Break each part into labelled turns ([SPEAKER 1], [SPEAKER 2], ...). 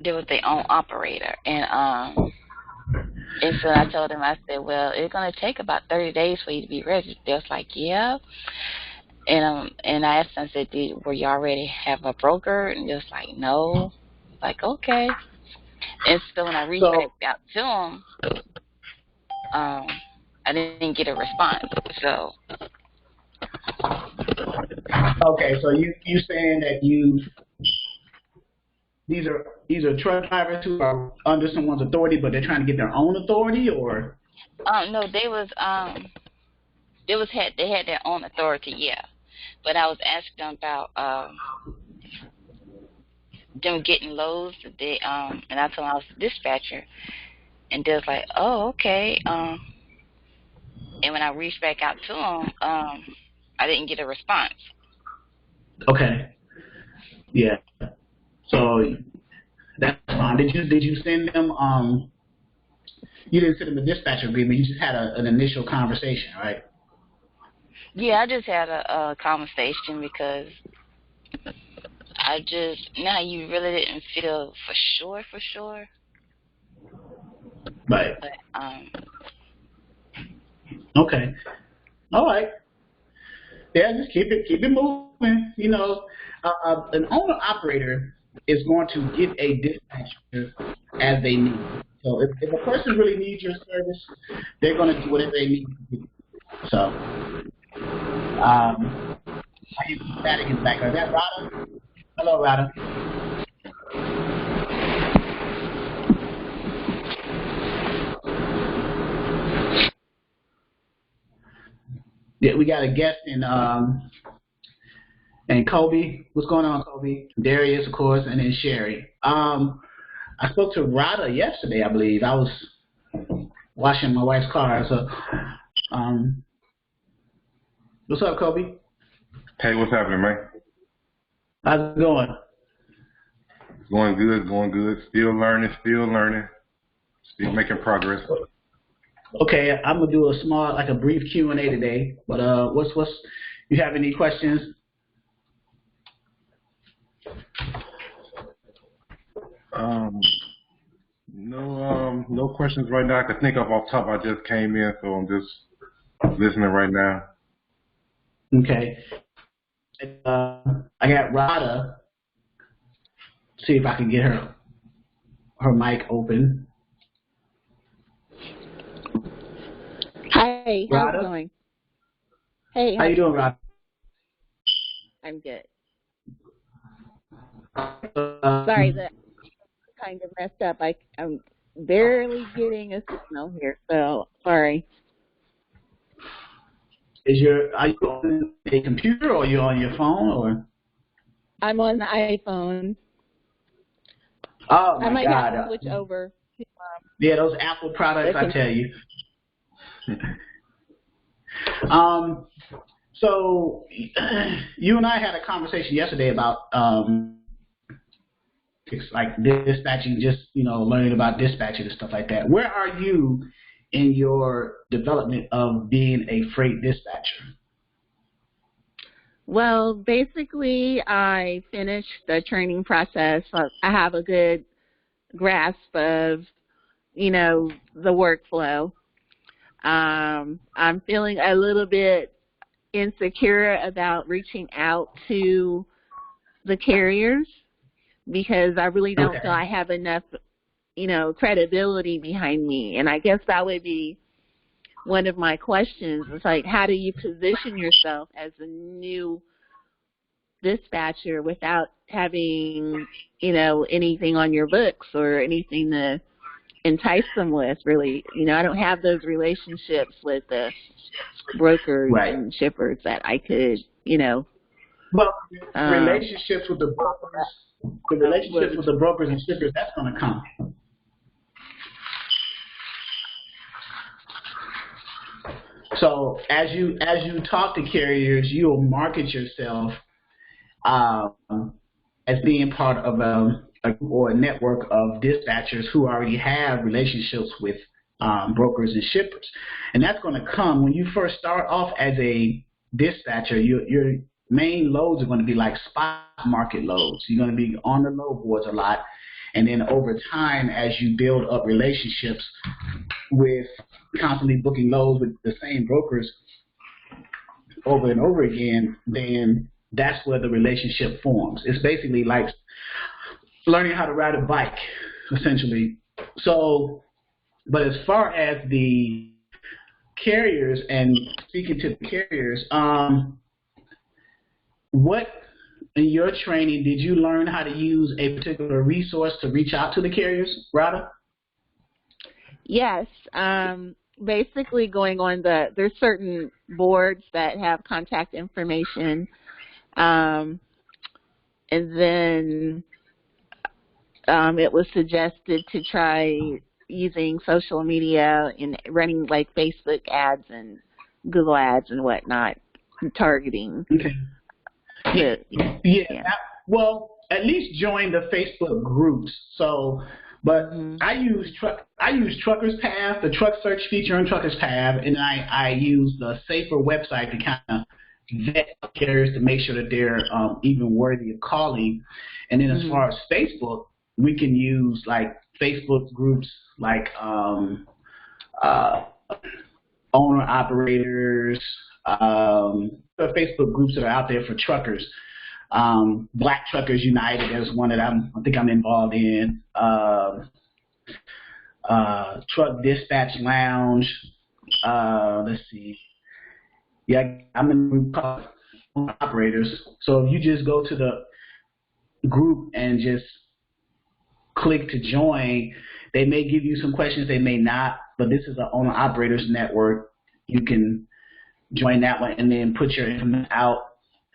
[SPEAKER 1] They was their own operator, and so I told them, I said, well, it's gonna take about 30 days for you to be registered. They was like, yeah. And I asked them, I said, were you already have a broker? And they was like, no. Like, okay. And so when I reached
[SPEAKER 2] So
[SPEAKER 1] back out to them, I didn't get a response. So
[SPEAKER 2] okay, so you saying that these are truck drivers who are under someone's authority, but they're trying to get their own authority, or?
[SPEAKER 1] no, they had their own authority, yeah. But I was asking them about them getting loads. And I told them I was a dispatcher, and they was like, oh, okay. And when I reached back out to them, I didn't get a response.
[SPEAKER 2] Okay. Yeah. So that's fine. Did you send them? You didn't send them a dispatcher agreement. You just had an initial conversation, right?
[SPEAKER 1] Yeah, I just had a conversation because you really didn't feel for sure.
[SPEAKER 2] Right.
[SPEAKER 1] But
[SPEAKER 2] Okay. All right. Yeah, just keep it moving. You know, an owner operator is going to get a dispatcher as they need. So if a person really needs your service, they're going to do whatever they need to do. So, I hear some static in the background. Is that Rada? Hello, Rada. Yeah, we got a guest in Kobe. What's going on, Kobe? Darius, of course, and then Sherry. I spoke to Rada yesterday, I believe. I was washing my wife's car. So, what's up, Kobe?
[SPEAKER 3] Hey, what's happening, man?
[SPEAKER 2] How's it going?
[SPEAKER 3] Going good. Still learning, still making progress.
[SPEAKER 2] Okay, I'm gonna do a brief Q&A today. But you have any questions?
[SPEAKER 3] No questions right now. I can think of off top. I just came in, so I'm just listening right now.
[SPEAKER 2] Okay. I got Rada. See if I can get her mic open.
[SPEAKER 4] Hi, how's
[SPEAKER 2] Rada?
[SPEAKER 4] it going? Hey,
[SPEAKER 2] how you doing, Rada?
[SPEAKER 4] I'm good. Sorry that kind of messed up. I'm barely getting a signal here, so sorry.
[SPEAKER 2] Are you on a computer or are you on your phone or?
[SPEAKER 4] I'm on the iPhone.
[SPEAKER 2] Oh my
[SPEAKER 4] I might
[SPEAKER 2] God!
[SPEAKER 4] have to switch over.
[SPEAKER 2] Yeah, those Apple products, I tell you. So you and I had a conversation yesterday about like dispatching, just learning about dispatching and stuff like that. Where are you in your development of being a freight dispatcher?
[SPEAKER 4] Well, basically, I finished the training process. I have a good grasp of, the workflow. I'm feeling a little bit insecure about reaching out to the carriers because I really don't feel I have enough, credibility behind me. And I guess that would be one of my questions. It's like, how do you position yourself as a new dispatcher without having, anything on your books or anything to entice them with, really? I don't have those relationships with the brokers and shippers that I could,
[SPEAKER 2] Well, relationships with the brokers and shippers, that's going to come. So as you talk to carriers, you'll market yourself as being part of a network of dispatchers who already have relationships with brokers and shippers, and that's going to come when you first start off as a dispatcher. Your main loads are going to be like spot market loads. You're going to be on the load boards a lot, And then over time, as you build up relationships with constantly booking loads with the same brokers over and over again, then that's where the relationship forms. It's basically like learning how to ride a bike, essentially. So, but as far as the carriers and speaking to the carriers, what in your training did you learn how to use a particular resource to reach out to the carriers, Rada?
[SPEAKER 4] Yes. Basically going on there's certain boards that have contact information. And then it was suggested to try using social media and running like Facebook ads and Google ads and whatnot, targeting.
[SPEAKER 2] Okay. Yeah. Well, at least join the Facebook groups. So, but I use Truckers Path, the truck search feature in Truckers Path, and I use the Safer website to kind of vet carriers to make sure that they're even worthy of calling. And then as far as Facebook, we can use like Facebook groups like owner operators, the Facebook groups that are out there for truckers. Black Truckers United is one that I think I'm involved in. Truck Dispatch Lounge. Let's see. Yeah, I'm in a group called Operators. So if you just go to the group and just click to join, they may give you some questions, they may not, but this is an owner operators network. You can join that one and then put your information out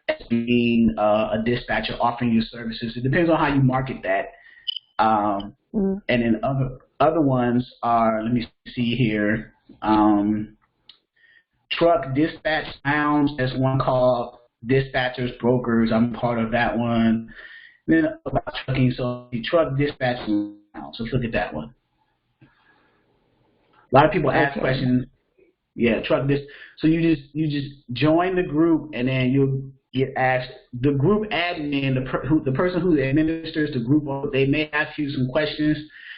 [SPEAKER 2] as being a dispatcher offering your services. It depends on how you market that. And then other ones are, let me see here, Truck Dispatch Lounge, there's one called Dispatchers Brokers. I'm part of that one. Then about trucking, so the Truck Dispatch Lounge. So let's look at that one. A lot of people ask questions. Yeah, truck this. So you just join the group, and then you'll get asked. The group admin, the person who administers the group, they may ask you some questions.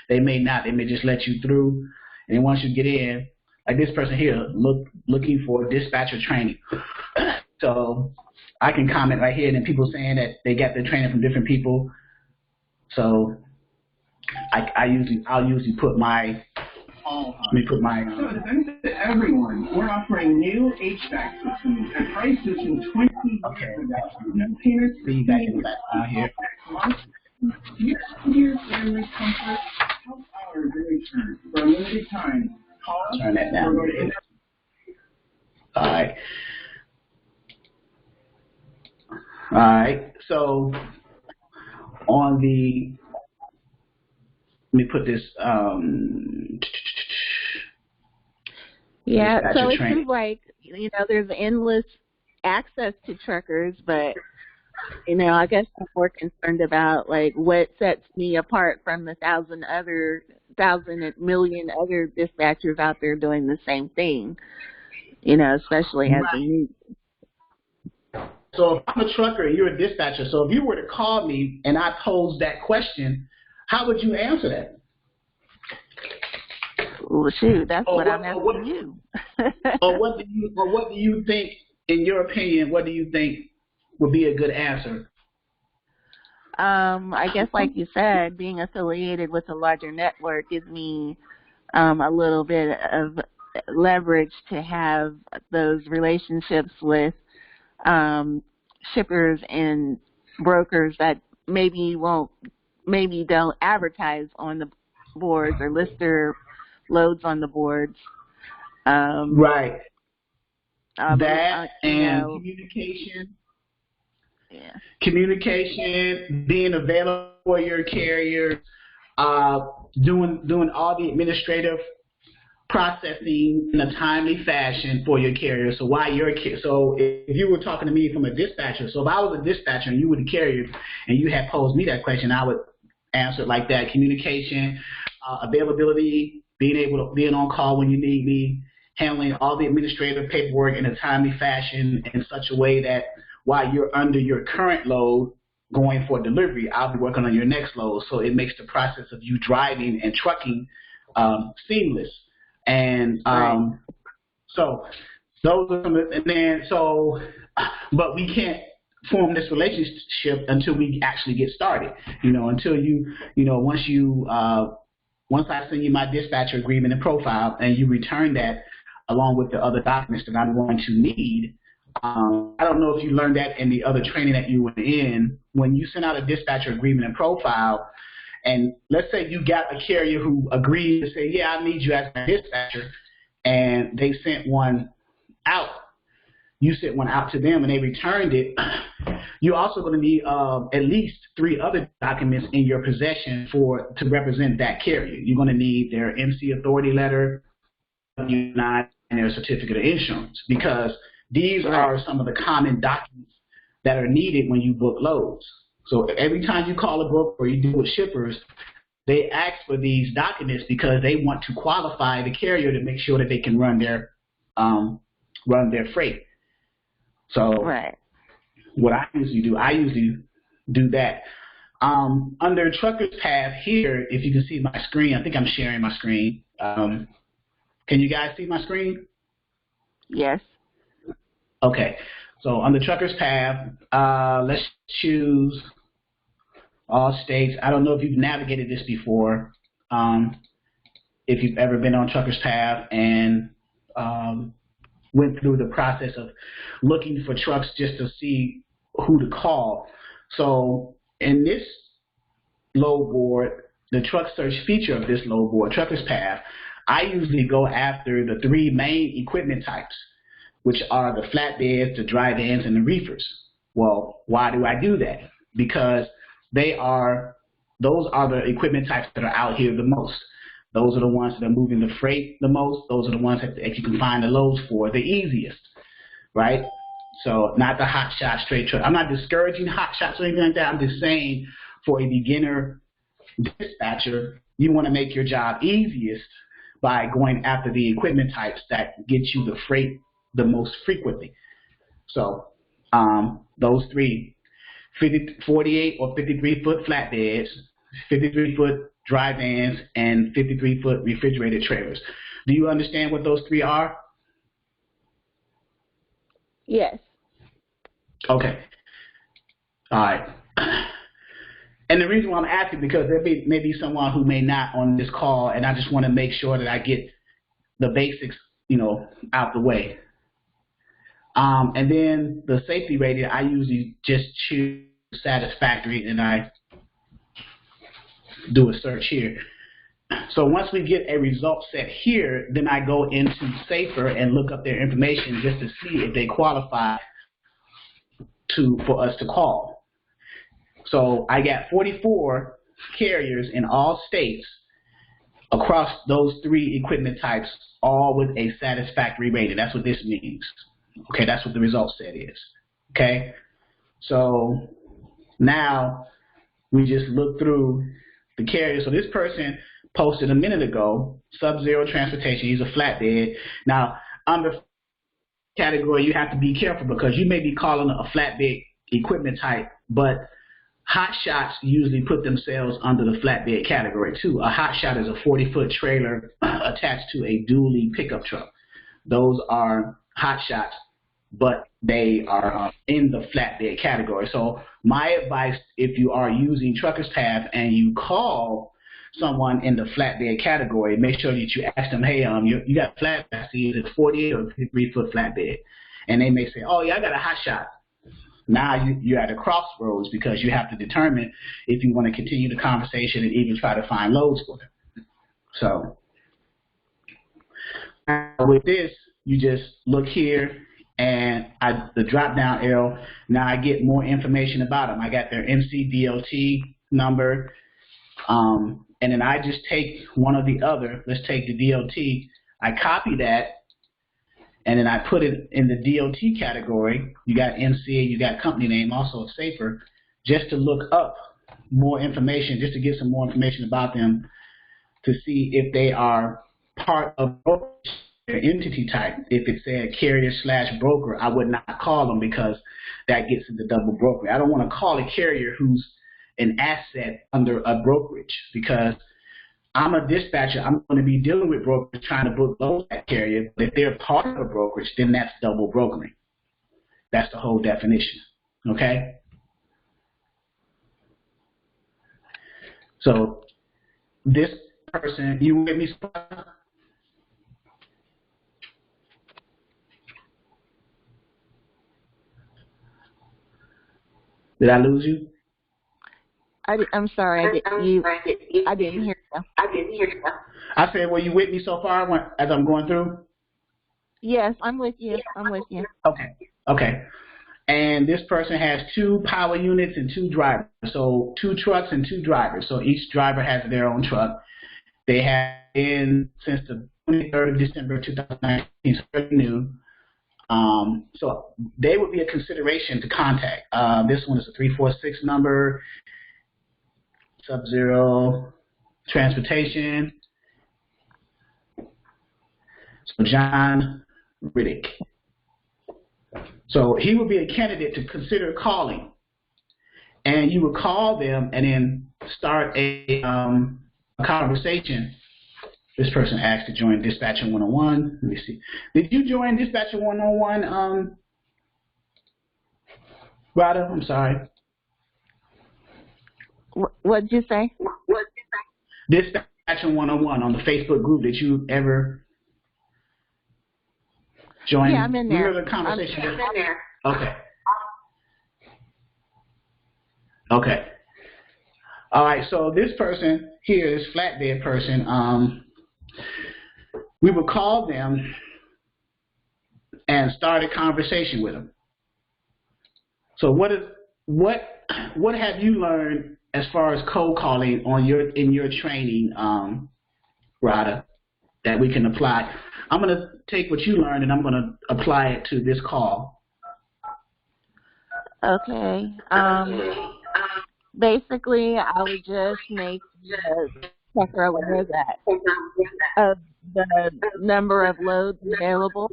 [SPEAKER 2] They may not. They may just let you through. And then once you get in, like this person here, looking for dispatcher training. So I can comment right here, and then people saying that they got their training from different people. So I'll usually put my. Let me put my.
[SPEAKER 5] So to benefit everyone, we're offering new HVAC systems at prices in 20 years.
[SPEAKER 2] See back in the background here.
[SPEAKER 5] Your family comfort, help ours in return for a limited time. Call us.
[SPEAKER 2] Turn that down. All right. So on the. Let me put this.
[SPEAKER 4] Yeah, so it seems like, there's endless access to truckers, but, I guess I'm more concerned about, like, what sets me apart from the million other dispatchers out there doing the same thing, especially as a new.
[SPEAKER 2] So if I'm a trucker and you're a dispatcher, so if you were to call me and I posed that question, how would you answer that?
[SPEAKER 4] Well, shoot, that's what I'm asking you.
[SPEAKER 2] Or what do you think, in your opinion, what do you think would be a good answer?
[SPEAKER 4] I guess, like you said, being affiliated with a larger network gives me a little bit of leverage to have those relationships with shippers and brokers that maybe don't advertise on the boards or list their loads on the boards.
[SPEAKER 2] Right. That and communication.
[SPEAKER 4] Yeah.
[SPEAKER 2] Communication, being available for your carrier, doing all the administrative processing in a timely fashion for your carrier. So if you were talking to me from a dispatcher, so if I was a dispatcher and you were the carrier and you had posed me that question, I would answer it like that. Communication, availability, being on call when you need me, handling all the administrative paperwork in a timely fashion in such a way that while you're under your current load, going for delivery, I'll be working on your next load. So it makes the process of you driving and trucking seamless. And so those are some of the, and then so, but we can't form this relationship until we actually get started. Until once I send you my dispatcher agreement and profile, and you return that along with the other documents that I'm going to need. I don't know if you learned that in the other training that you were in. When you send out a dispatcher agreement and profile, and let's say you got a carrier who agreed to say, yeah, I need you as my dispatcher, and they sent one out. You sent one out to them and they returned it. You're also going to need at least 3 other documents in your possession to represent that carrier. You're going to need their MC authority letter, and their certificate of insurance, because these are some of the common documents that are needed when you book loads. So every time you call a broker or you deal with shippers, they ask for these documents because they want to qualify the carrier to make sure that they can run their freight. So what I usually do that. Under Truckers Path here, if you can see my screen, I think I'm sharing my screen. Can you guys see my screen?
[SPEAKER 4] Yes.
[SPEAKER 2] Okay. So under Truckers Path, let's choose all states. I don't know if you've navigated this before. If you've ever been on Truckers Path and went through the process of looking for trucks just to see who to call. So in this load board, the truck search feature of this load board, Truckers Path, I usually go after the 3 main equipment types, which are the flatbeds, the dry vans, and the reefers. Well, why do I do that? Because those are the equipment types that are out here the most. Those are the ones that are moving the freight the most. Those are the ones that you can find the loads for the easiest, right? So not the hot shot straight truck. I'm not discouraging hot shots or anything like that. I'm just saying for a beginner dispatcher, you want to make your job easiest by going after the equipment types that get you the freight the most frequently. So those 3, 48 or 53-foot flatbeds, 53-foot dry vans, and 53-foot refrigerated trailers. Do you understand what those 3 are?
[SPEAKER 4] Yes.
[SPEAKER 2] Okay. All right. And the reason why I'm asking, because there may be someone who may not on this call, and I just want to make sure that I get the basics, out the way. And then the safety rating, I usually just choose satisfactory, and I do a search here. So once we get a result set here, then I go into Safer and look up their information just to see if they qualify for us to call. So I got 44 carriers in all states across those 3 equipment types, all with a satisfactory rating. That's what this means. Okay, that's what the result set is. Okay, so now we just look through the carrier. So this person posted a minute ago, Sub-Zero Transportation. He's a flatbed. Now, under category, you have to be careful because you may be calling a flatbed equipment type, but hot shots usually put themselves under the flatbed category too. A hot shot is a 40-foot trailer attached to a dually pickup truck. Those are hot shots, but they are in the flatbed category. So my advice, if you are using Truckers Path and you call someone in the flatbed category, make sure that you ask them, hey, you got flatbed, I see it's a 48 or 53-foot flatbed. And they may say, oh, yeah, I got a hot shot. Now you're at a crossroads because you have to determine if you want to continue the conversation and even try to find loads for them. So with this, you just look here, and the drop-down arrow, now I get more information about them. I got their MCDOT number, and then I just take one or the other. Let's take the DOT. I copy that, and then I put it in the DOT category. You got MCA, you got company name, also Safer, just to look up more information, just to get some more information about them to see if they are part of entity type. If it said carrier/broker, I would not call them because that gets into double brokerage. I don't want to call a carrier who's an asset under a brokerage because I'm a dispatcher. I'm going to be dealing with brokers trying to book loads at carrier. But if they're part of a brokerage, then that's double brokering. That's the whole definition. Okay? So this person, you with me? Did I lose you?
[SPEAKER 4] I'm sorry. I didn't hear you.
[SPEAKER 5] I didn't hear you.
[SPEAKER 2] I said, were you with me so far as I'm going through?
[SPEAKER 4] Yes, I'm with you.
[SPEAKER 2] Okay. And this person has 2 power units and 2 drivers. So 2 trucks and 2 drivers. So each driver has their own truck. They have been since the 23rd of December 2019. It's pretty new. So they would be a consideration to contact. This one is a 346 number, Sub-Zero Transportation. So John Riddick. So he would be a candidate to consider calling. And you would call them and then start a conversation. This person asked to join Dispatcher 101. Let me see. Did you join Dispatcher 101, Rada? I'm sorry.
[SPEAKER 4] What did you say?
[SPEAKER 2] Dispatcher 101 on the Facebook group. Did you ever join?
[SPEAKER 4] Yeah, I'm in there.
[SPEAKER 2] You heard the conversation? I'm in there. Okay. All right. So this person here, this flatbed person, we would call them and start a conversation with them. So what have you learned as far as cold calling in your training, Rada, that we can apply? I'm going to take what you learned and I'm going to apply it to this call.
[SPEAKER 4] Okay. Basically, I would just make the checker aware that of the number of loads available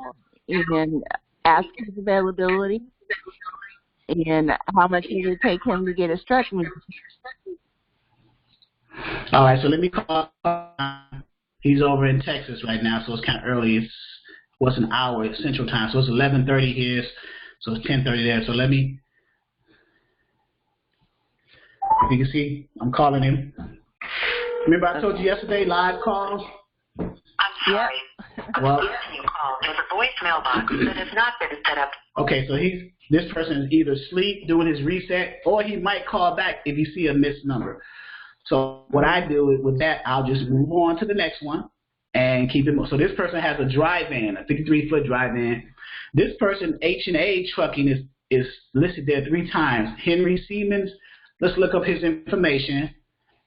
[SPEAKER 4] and ask his availability and how much it would take him to get his truck moved.
[SPEAKER 2] All right, so let me call. He's over in Texas right now, so it's kind of early. It's an hour Central Time, so it's 11:30 here, so it's 10:30 there. So let me. You can see I'm calling him. Remember I told you yesterday, live calls?
[SPEAKER 6] I'm sorry.
[SPEAKER 2] Well,
[SPEAKER 6] The person you called has a voicemail box that has not been set up.
[SPEAKER 2] Okay, so this person is either asleep doing his reset, or he might call back if you see a missed number. So what I do with that, I'll just move on to the next one and keep it. So this person has a dry van, a 53-foot dry van. This person, H&A Trucking, is listed there 3 times. Henry Siemens. Let's look up his information.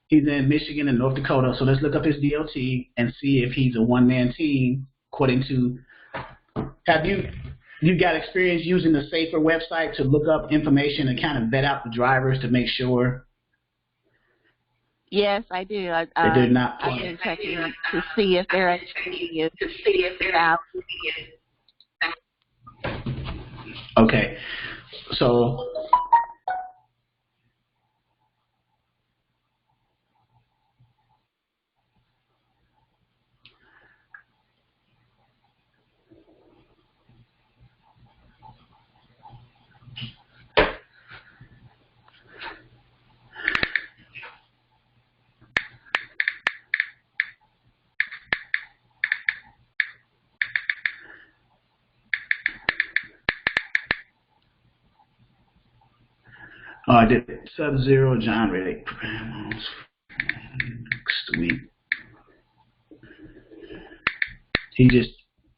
[SPEAKER 2] He's in Michigan and North Dakota, so let's look up his DOT and see if he's a one-man team. According to, have you got experience using the Safer website to look up information and kind of vet out the drivers to make sure?
[SPEAKER 4] Yes, I do.
[SPEAKER 2] They're not.
[SPEAKER 4] I've been checking to see if they're actually out.
[SPEAKER 2] Okay, so. Sub-Zero John Riddick. Next week. He just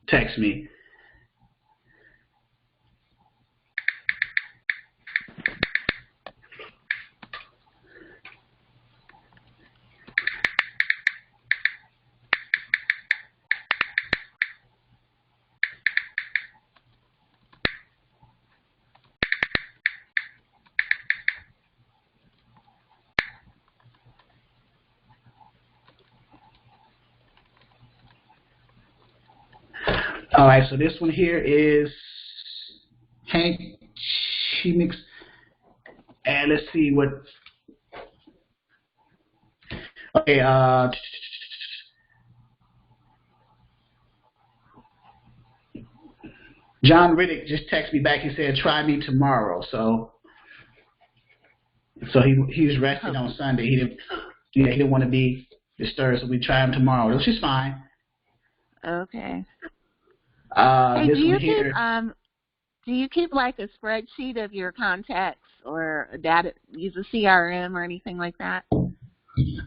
[SPEAKER 2] texted me. All right, so this one here is Hank Chemix, and let's see what. Okay, John Riddick just texted me back. He said, "Try me tomorrow." So he was resting on Sunday. He didn't want to be disturbed, so we try him tomorrow, which is fine.
[SPEAKER 4] Okay.
[SPEAKER 2] Hey,
[SPEAKER 4] do you keep like a spreadsheet of your contacts or a data, use a CRM or anything like that?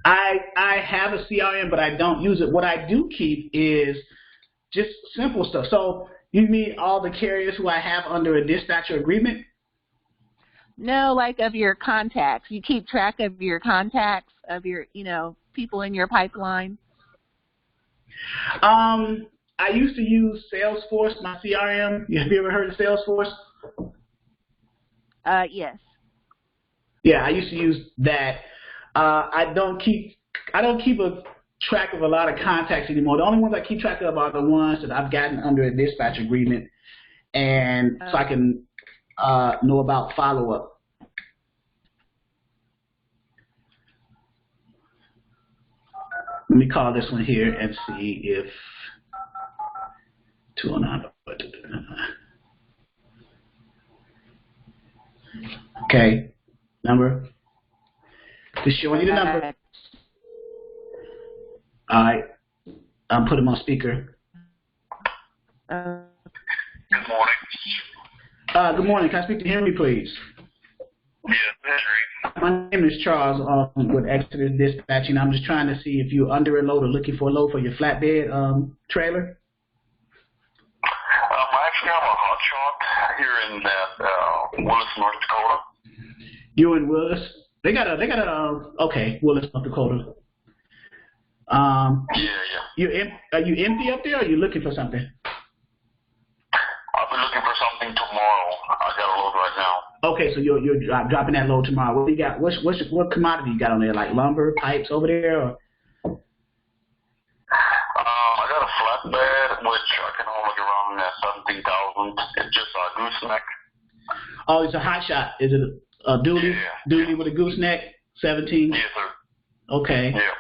[SPEAKER 2] I have a CRM, but I don't use it. What I do keep is just simple stuff. So you mean all the carriers who I have under a dispatcher agreement?
[SPEAKER 4] No, like of your contacts. You keep track of your contacts, of your, people in your pipeline?
[SPEAKER 2] I used to use Salesforce, my CRM. Have you ever heard of Salesforce?
[SPEAKER 4] Yes.
[SPEAKER 2] Yeah, I used to use that. I don't keep a track of a lot of contacts anymore. The only ones I keep track of are the ones that I've gotten under a dispatch agreement, and so I can know about follow-up. Let me call this one here and see if 209. Okay, number. Just showing you the number. All right, I'm putting him on speaker.
[SPEAKER 7] Good morning.
[SPEAKER 2] Good morning. Can I speak to Henry, please?
[SPEAKER 7] Yes, Henry.
[SPEAKER 2] My name is Charles with Exodus Dispatching. I'm just trying to see if you're under a load or looking for a load for your flatbed trailer.
[SPEAKER 7] Actually, I'm a hot shot here in Willis, North Dakota.
[SPEAKER 2] You in Willis? They got a okay, Willis, North Dakota.
[SPEAKER 7] Yeah.
[SPEAKER 2] Are you empty up there, or are you looking for something?
[SPEAKER 7] I'll be looking for something tomorrow. I got a load right now.
[SPEAKER 2] Okay, so you're dropping that load tomorrow. What do you got? What commodity you got on there? Like lumber, pipes over there? Or?
[SPEAKER 7] I got a flatbed, which I can only get around 17,000. It's just a gooseneck.
[SPEAKER 2] Oh, it's a hot shot. Is it a dually?
[SPEAKER 7] Yeah.
[SPEAKER 2] Dually with a gooseneck? 17?
[SPEAKER 7] Yes, sir.
[SPEAKER 2] Okay.
[SPEAKER 7] Yeah.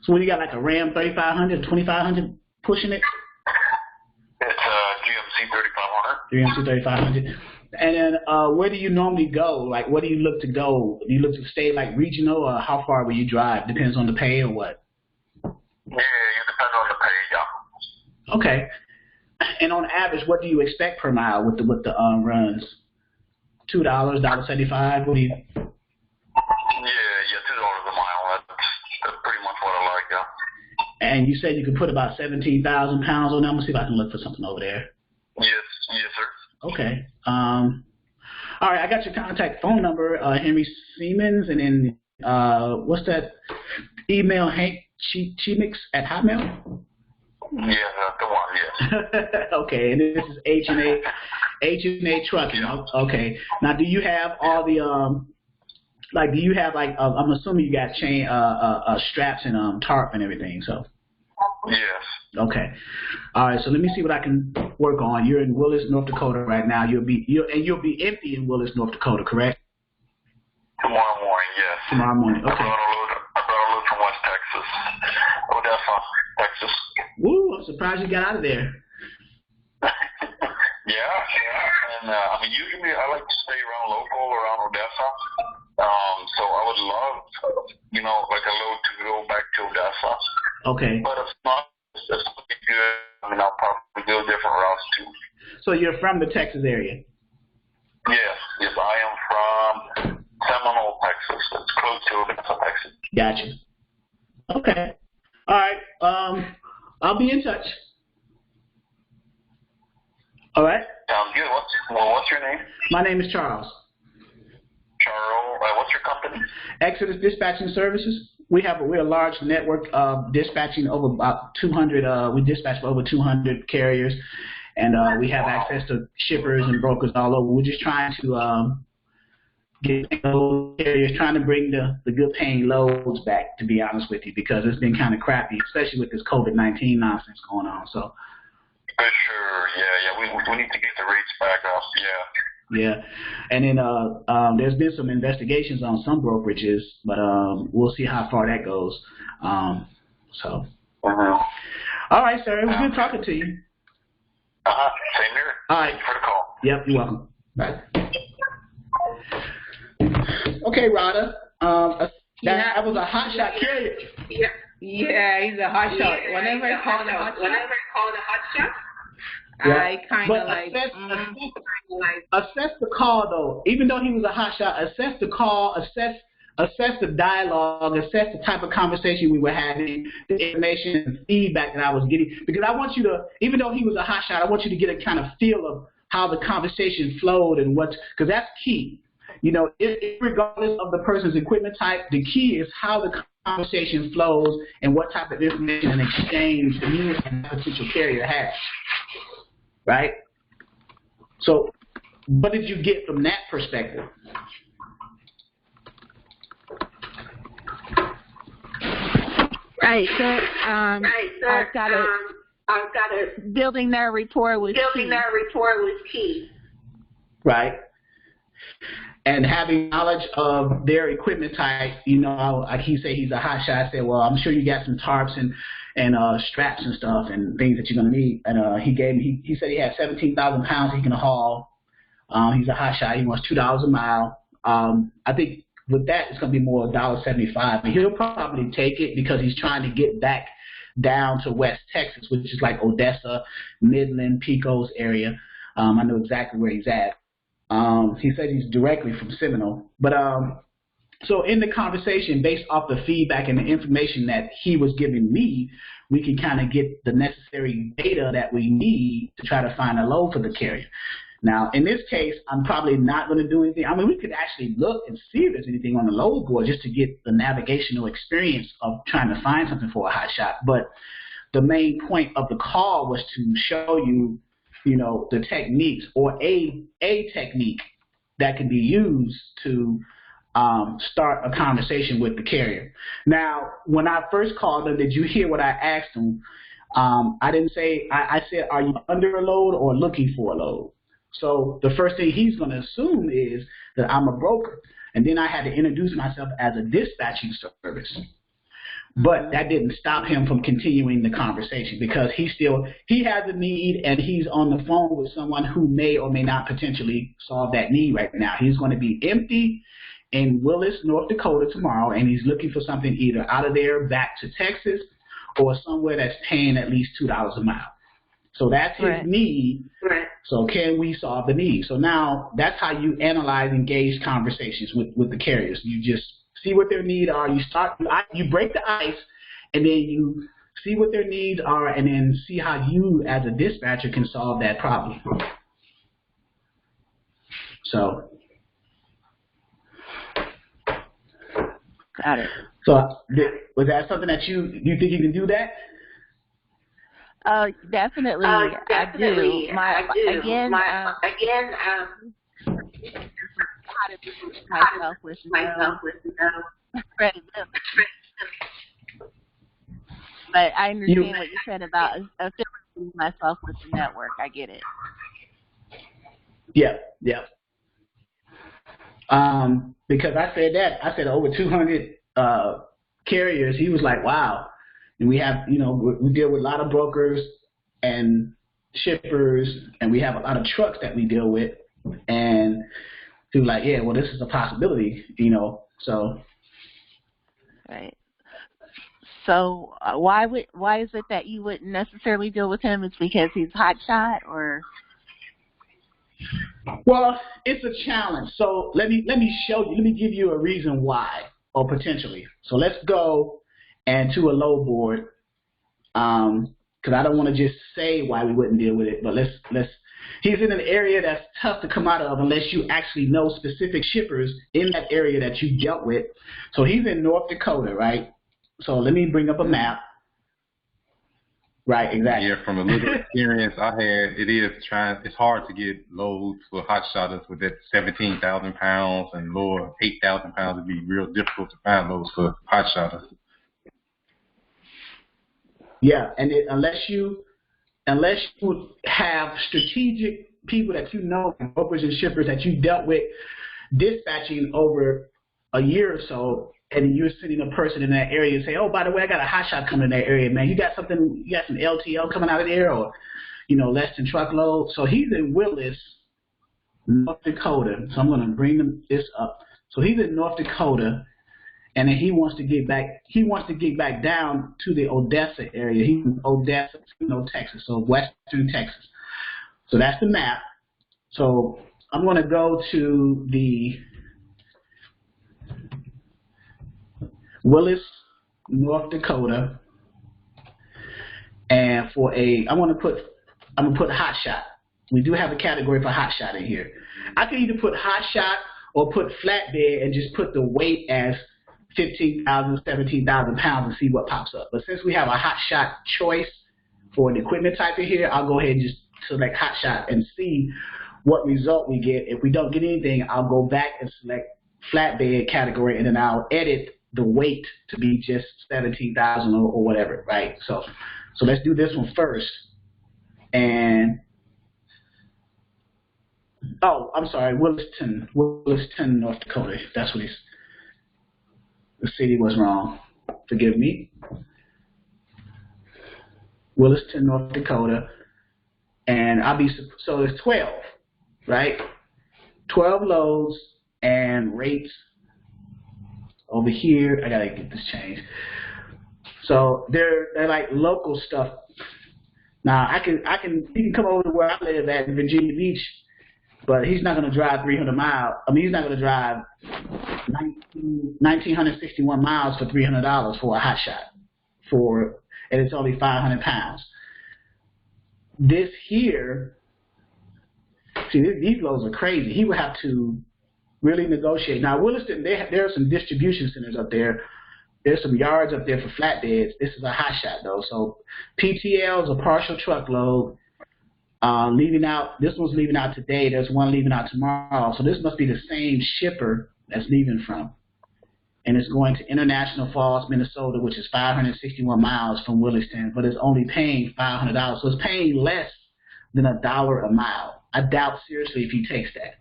[SPEAKER 2] So what do you got, like a Ram 3500, 2500 pushing it?
[SPEAKER 7] It's GMC 3500.
[SPEAKER 2] GMC 3500. And then where do you normally go? Like, where do you look to go? Do you look to stay like regional, or how far will you drive? Depends on the pay or what?
[SPEAKER 7] Yeah, it depends on the pay, yeah.
[SPEAKER 2] Okay. And on average, what do you expect per mile with the runs? $2, $1.75. What do you?
[SPEAKER 7] Yeah, $2 a mile. That's pretty much what I like, yeah.
[SPEAKER 2] And you said you could put about 17,000 pounds on them. I'm gonna see if I can look for something over there.
[SPEAKER 7] Yes, sir.
[SPEAKER 2] Okay. All right, I got your contact phone number, Henry Siemens, and then what's that email, Hank Chemix at Hotmail?
[SPEAKER 7] Yeah, the one, yes.
[SPEAKER 2] Okay, and this is H&A Trucking. Okay. Now, do you have all the do you have I'm assuming you got chain straps and tarp and everything, so.
[SPEAKER 7] Yes.
[SPEAKER 2] Okay. All right. So let me see what I can work on. You're in Willis, North Dakota right now. You'll be empty in Willis, North Dakota, correct?
[SPEAKER 7] Tomorrow morning, yes.
[SPEAKER 2] Tomorrow morning. Okay.
[SPEAKER 7] I brought a load from West Texas. Odessa, Texas.
[SPEAKER 2] Woo! I'm surprised you got out of there.
[SPEAKER 7] Yeah. And usually I like to stay around Odessa. So I would love, like a load to go back to Odessa.
[SPEAKER 2] Okay.
[SPEAKER 7] But if not, it's pretty good. I'll probably go different routes too.
[SPEAKER 2] So you're from the Texas area?
[SPEAKER 7] Yes, I am from Seminole, Texas. It's close to Odessa, Texas.
[SPEAKER 2] Gotcha. Okay. All right. I'll be in touch. All right.
[SPEAKER 7] Sounds good. What's your name?
[SPEAKER 2] My name is Charles.
[SPEAKER 7] Charles. What's your company?
[SPEAKER 2] Exodus Dispatching Services. We're a large network of dispatching over about 200. We dispatch for over 200 carriers, and we have access to shippers and brokers all over. We're just trying to get those carriers, trying to bring the good paying loads back, to be honest with you, because it's been kind of crappy, especially with this COVID-19 nonsense going on. So
[SPEAKER 7] For sure, yeah. We need to get the rates back up, yeah.
[SPEAKER 2] Yeah, and then there's been some investigations on some brokerages, but we'll see how far that goes. So, all right, sir. It was good talking to you.
[SPEAKER 7] Same here.
[SPEAKER 2] All right.
[SPEAKER 7] Thank you for the call.
[SPEAKER 2] Yep, you're welcome. Bye. Okay, Rada. That was a hot shot carrier.
[SPEAKER 8] Yeah, he's a hot shot. Whenever I call the hot shot, I kind of
[SPEAKER 2] assess the call though. Even though he was a hot shot, assess the call, assess the dialogue, assess the type of conversation we were having, the information and feedback that I was getting. Because I want you to, even though he was a hot shot, I want you to get a kind of feel of how the conversation flowed and because that's key. You know, regardless of the person's equipment type, the key is how the conversation flows and what type of information and exchange you and the potential carrier has. Right? So, what did you get from that perspective?
[SPEAKER 4] Right. So, I've got a building their rapport was key.
[SPEAKER 2] Right. And having knowledge of their equipment type, you know, like he said he's a hot shot. I said, well, I'm sure you got some tarps and straps and stuff and things that you're gonna need. And he said he had 17,000 pounds he can haul. He's a hot shot. He wants $2 a mile. I think with that it's gonna be more $1.75. And he'll probably take it because he's trying to get back down to West Texas, which is like Odessa, Midland, Pecos area. I know exactly where he's at. He said he's directly from Seminole. But so in the conversation, based off the feedback and the information that he was giving me, we can kind of get the necessary data that we need to try to find a load for the carrier. Now, in this case, I'm probably not going to do anything. I mean, we could actually look and see if there's anything on the load board just to get the navigational experience of trying to find something for a hot shot. But the main point of the call was to show you, you know, the techniques or a technique that can be used to start a conversation with the carrier. Now, when I first called him, did you hear what I asked him? I didn't say, I said, are you under a load or looking for a load? So the first thing he's going to assume is that I'm a broker. And then I had to introduce myself as a dispatching service. But that didn't stop him from continuing the conversation because he has a need and he's on the phone with someone who may or may not potentially solve that need right now. He's going to be empty in Willis, North Dakota tomorrow, and he's looking for something either out of there back to Texas or somewhere that's paying at least $2 a mile. So that's his need.
[SPEAKER 8] Right.
[SPEAKER 2] So can we solve the need? So now that's how you analyze engaged conversations with the carriers. You just see what their needs are. You break the ice, and then you see what their needs are, and then see how you, as a dispatcher, can solve that problem. So,
[SPEAKER 4] Got it.
[SPEAKER 2] So was that something that you think you can do that?
[SPEAKER 4] Definitely, I do. Again, how to boost myself with no credibility. But I understand what you said about affiliating myself with the network. I get it.
[SPEAKER 2] Yeah. Because I said over 200 carriers. He was like, wow. And we have, we deal with a lot of brokers and shippers, and we have a lot of trucks that we deal with. And he was like, yeah, well, this is a possibility, so.
[SPEAKER 4] Right. So why is it that you wouldn't necessarily deal with him? It's because he's hot shot, or?
[SPEAKER 2] Well, it's a challenge. So let me show you. Let me give you a reason why, or potentially. So let's go to a load board, because I don't want to just say why we wouldn't deal with it. But let's. He's in an area that's tough to come out of unless you actually know specific shippers in that area that you dealt with. So he's in North Dakota, right? So let me bring up a map. Right, exactly.
[SPEAKER 3] Yeah, from a little experience I had, it's hard to get loads for hot shotters with that 17,000 pounds and lower 8,000 pounds. It'd be real difficult to find loads for hot shotters.
[SPEAKER 2] Yeah, and unless you unless you have strategic people that you know, brokers and shippers that you dealt with dispatching over a year or so, and you're sending a person in that area and say, oh, by the way, I got a hot shot coming in that area, man. You got some LTL coming out of there, or, less than truckload. So he's in Willis, North Dakota. So I'm going to bring this up. So he's in North Dakota, and then he wants to get back down to the Odessa area. He's in Odessa, Texas, so western Texas. So that's the map. So I'm going to go to the Willis, North Dakota, and I'm going to put hot shot. We do have a category for hot shot in here. I can either put hot shot or put flatbed and just put the weight as 15,000, 17,000 pounds and see what pops up. But since we have a hot shot choice for an equipment type in here, I'll go ahead and just select hot shot and see what result we get. If we don't get anything, I'll go back and select flatbed category, and then I'll edit the weight to be just 17,000 or whatever, right? So let's do this one first. And I'm sorry, Williston, North Dakota. That's what the city was wrong. Forgive me. Williston, North Dakota. And so it's 12, right? 12 loads and rates over here. I gotta get this changed. So they're like local stuff. Now he can come over to where I live at in Virginia Beach, but he's not gonna drive 300 miles. I mean, he's not gonna drive 1,961 miles for $300 for a hot shot and it's only 500 pounds. This here, see, these loads are crazy. He would have to really negotiate. Now, Williston, there are some distribution centers up there. There's some yards up there for flatbeds. This is a hot shot, though. So PTL is a partial truckload. Leaving out, this one's leaving out today. There's one leaving out tomorrow. So this must be the same shipper that's leaving from. And it's going to International Falls, Minnesota, which is 561 miles from Williston, but it's only paying $500. So it's paying less than $1 a mile. I doubt seriously if he takes that.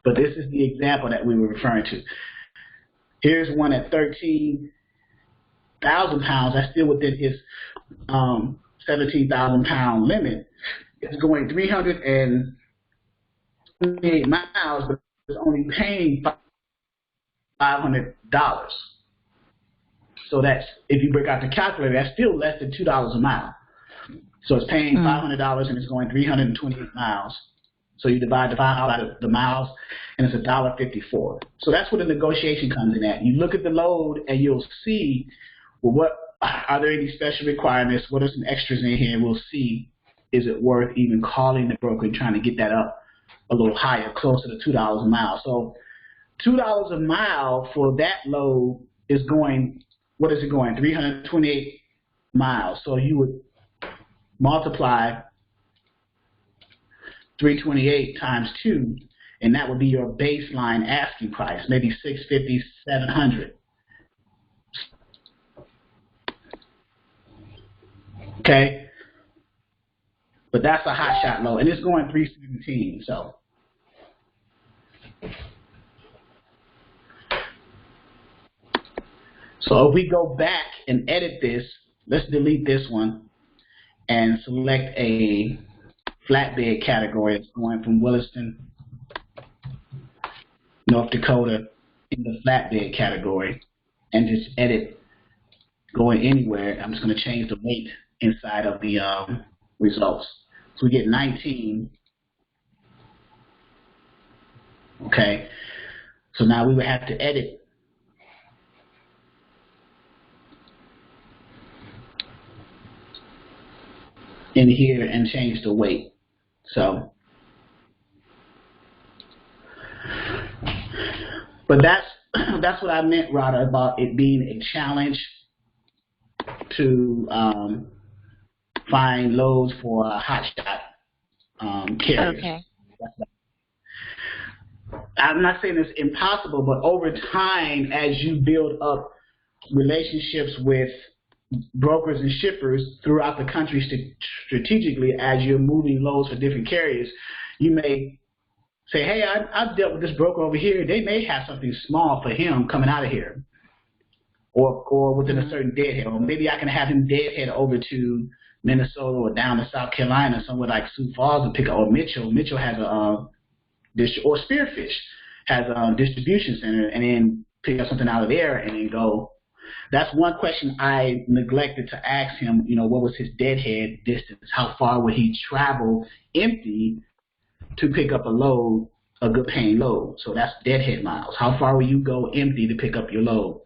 [SPEAKER 2] But this is the example that we were referring to. Here's one at 13,000 pounds. That's still within his 17,000 pound limit. It's going 328 miles, but it's only paying $500. So that's, if you break out the calculator, that's still less than $2 a mile. So it's paying $500 and it's going 328 miles. So you divide the miles, and it's $1.54. So that's where the negotiation comes in at. You look at the load, and you'll see, well, what are there any special requirements? What are some extras in here? And we'll see, is it worth even calling the broker and trying to get that up a little higher, closer to $2 a mile. So $2 a mile for that load is going, what is it going? 328 miles. So you would multiply 328 times 2, and that would be your baseline asking price, maybe $650, $700. Okay? But that's a hot shot load, and it's going 317, so. So if we go back and edit this, let's delete this one and select a flatbed category. It's going from Williston, North Dakota in the flatbed category, and just edit going anywhere. I'm just going to change the weight inside of the results. So we get 19. Okay. So now we would have to edit in here and change the weight. So, but that's what I meant, Rada, about it being a challenge to find loads for a hotshot carriers.
[SPEAKER 1] Okay.
[SPEAKER 2] I'm not saying it's impossible, but over time, as you build up relationships with brokers and shippers throughout the country strategically as you're moving loads for different carriers. You may say, hey, I've dealt with this broker over here. They may have something small for him coming out of here, or within a certain deadhead. Or maybe I can have him deadhead over to Minnesota or down to South Carolina, somewhere like Sioux Falls, and pick up. Or Mitchell. Mitchell has or Spearfish has a distribution center, and then pick up something out of there and then go. That's one question I neglected to ask him. What was his deadhead distance? How far would he travel empty to pick up a load, a good paying load? So that's deadhead miles. How far will you go empty to pick up your load?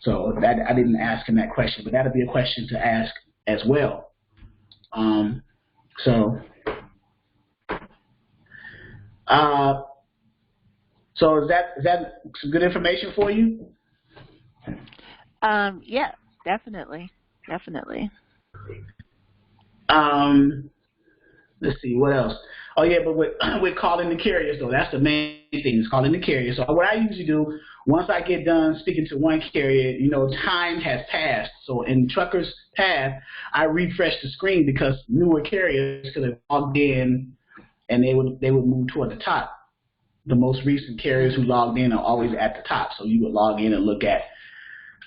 [SPEAKER 2] So that I didn't ask him that question, but that'll be a question to ask as well. So is that some good information for you?
[SPEAKER 4] Yeah, definitely.
[SPEAKER 2] Let's see, what else? Oh yeah, but with calling the carriers though, that's the main thing, is calling the carriers. So what I usually do, once I get done speaking to one carrier, time has passed. So in Truckers Path, I refresh the screen because newer carriers could have logged in and they would move toward the top. The most recent carriers who logged in are always at the top. So you would log in and look at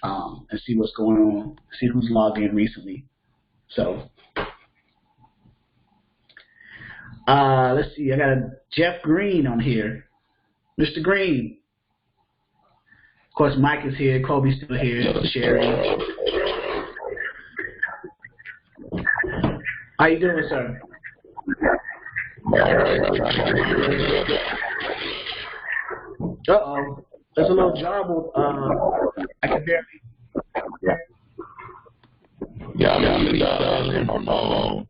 [SPEAKER 2] and see what's going on, see who's logged in recently. So let's see, I got a Jeff Green on here. Mr. Green. Of course, Mike is here, Kobe's still here, Sherry. How you doing, sir? Uh-oh. There's a little jarbled. I can barely.
[SPEAKER 9] Yeah, I'm in my phone.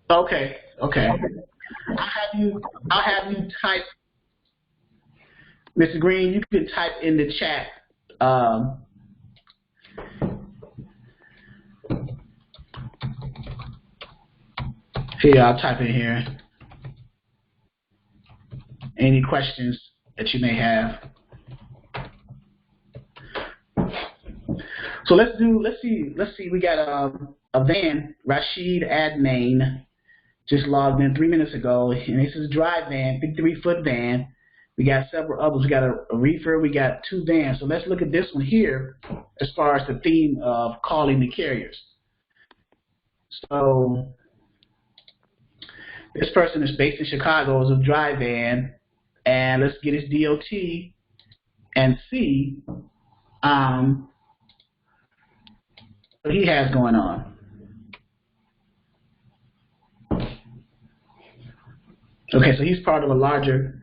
[SPEAKER 2] Okay. I'll have you type, Mr. Green. You can type in the chat. Here, I'll type in here. Any questions that you may have. So let's see. We got a van. Rashid Adnain just logged in 3 minutes ago, and this is a dry van, 53-foot van. We got several others. We got a reefer. We got 2 vans. So let's look at this one here as far as the theme of calling the carriers. So this person is based in Chicago, is a dry van, and let's get his DOT and see what he has going on. Okay, so he's part of a larger.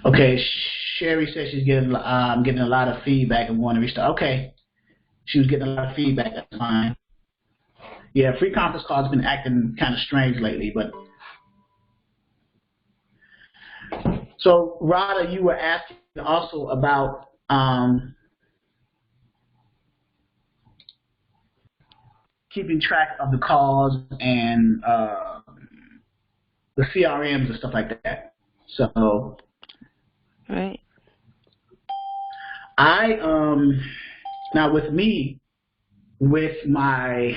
[SPEAKER 2] Okay, Sherry says she's getting a lot of feedback and want to restart. Okay, she was getting a lot of feedback. That's fine. Yeah, free conference call has been acting kind of strange lately, but. So, Rada, you were asking also about keeping track of the calls and the CRMs and stuff like that. So,
[SPEAKER 4] right.
[SPEAKER 2] Now with me, with my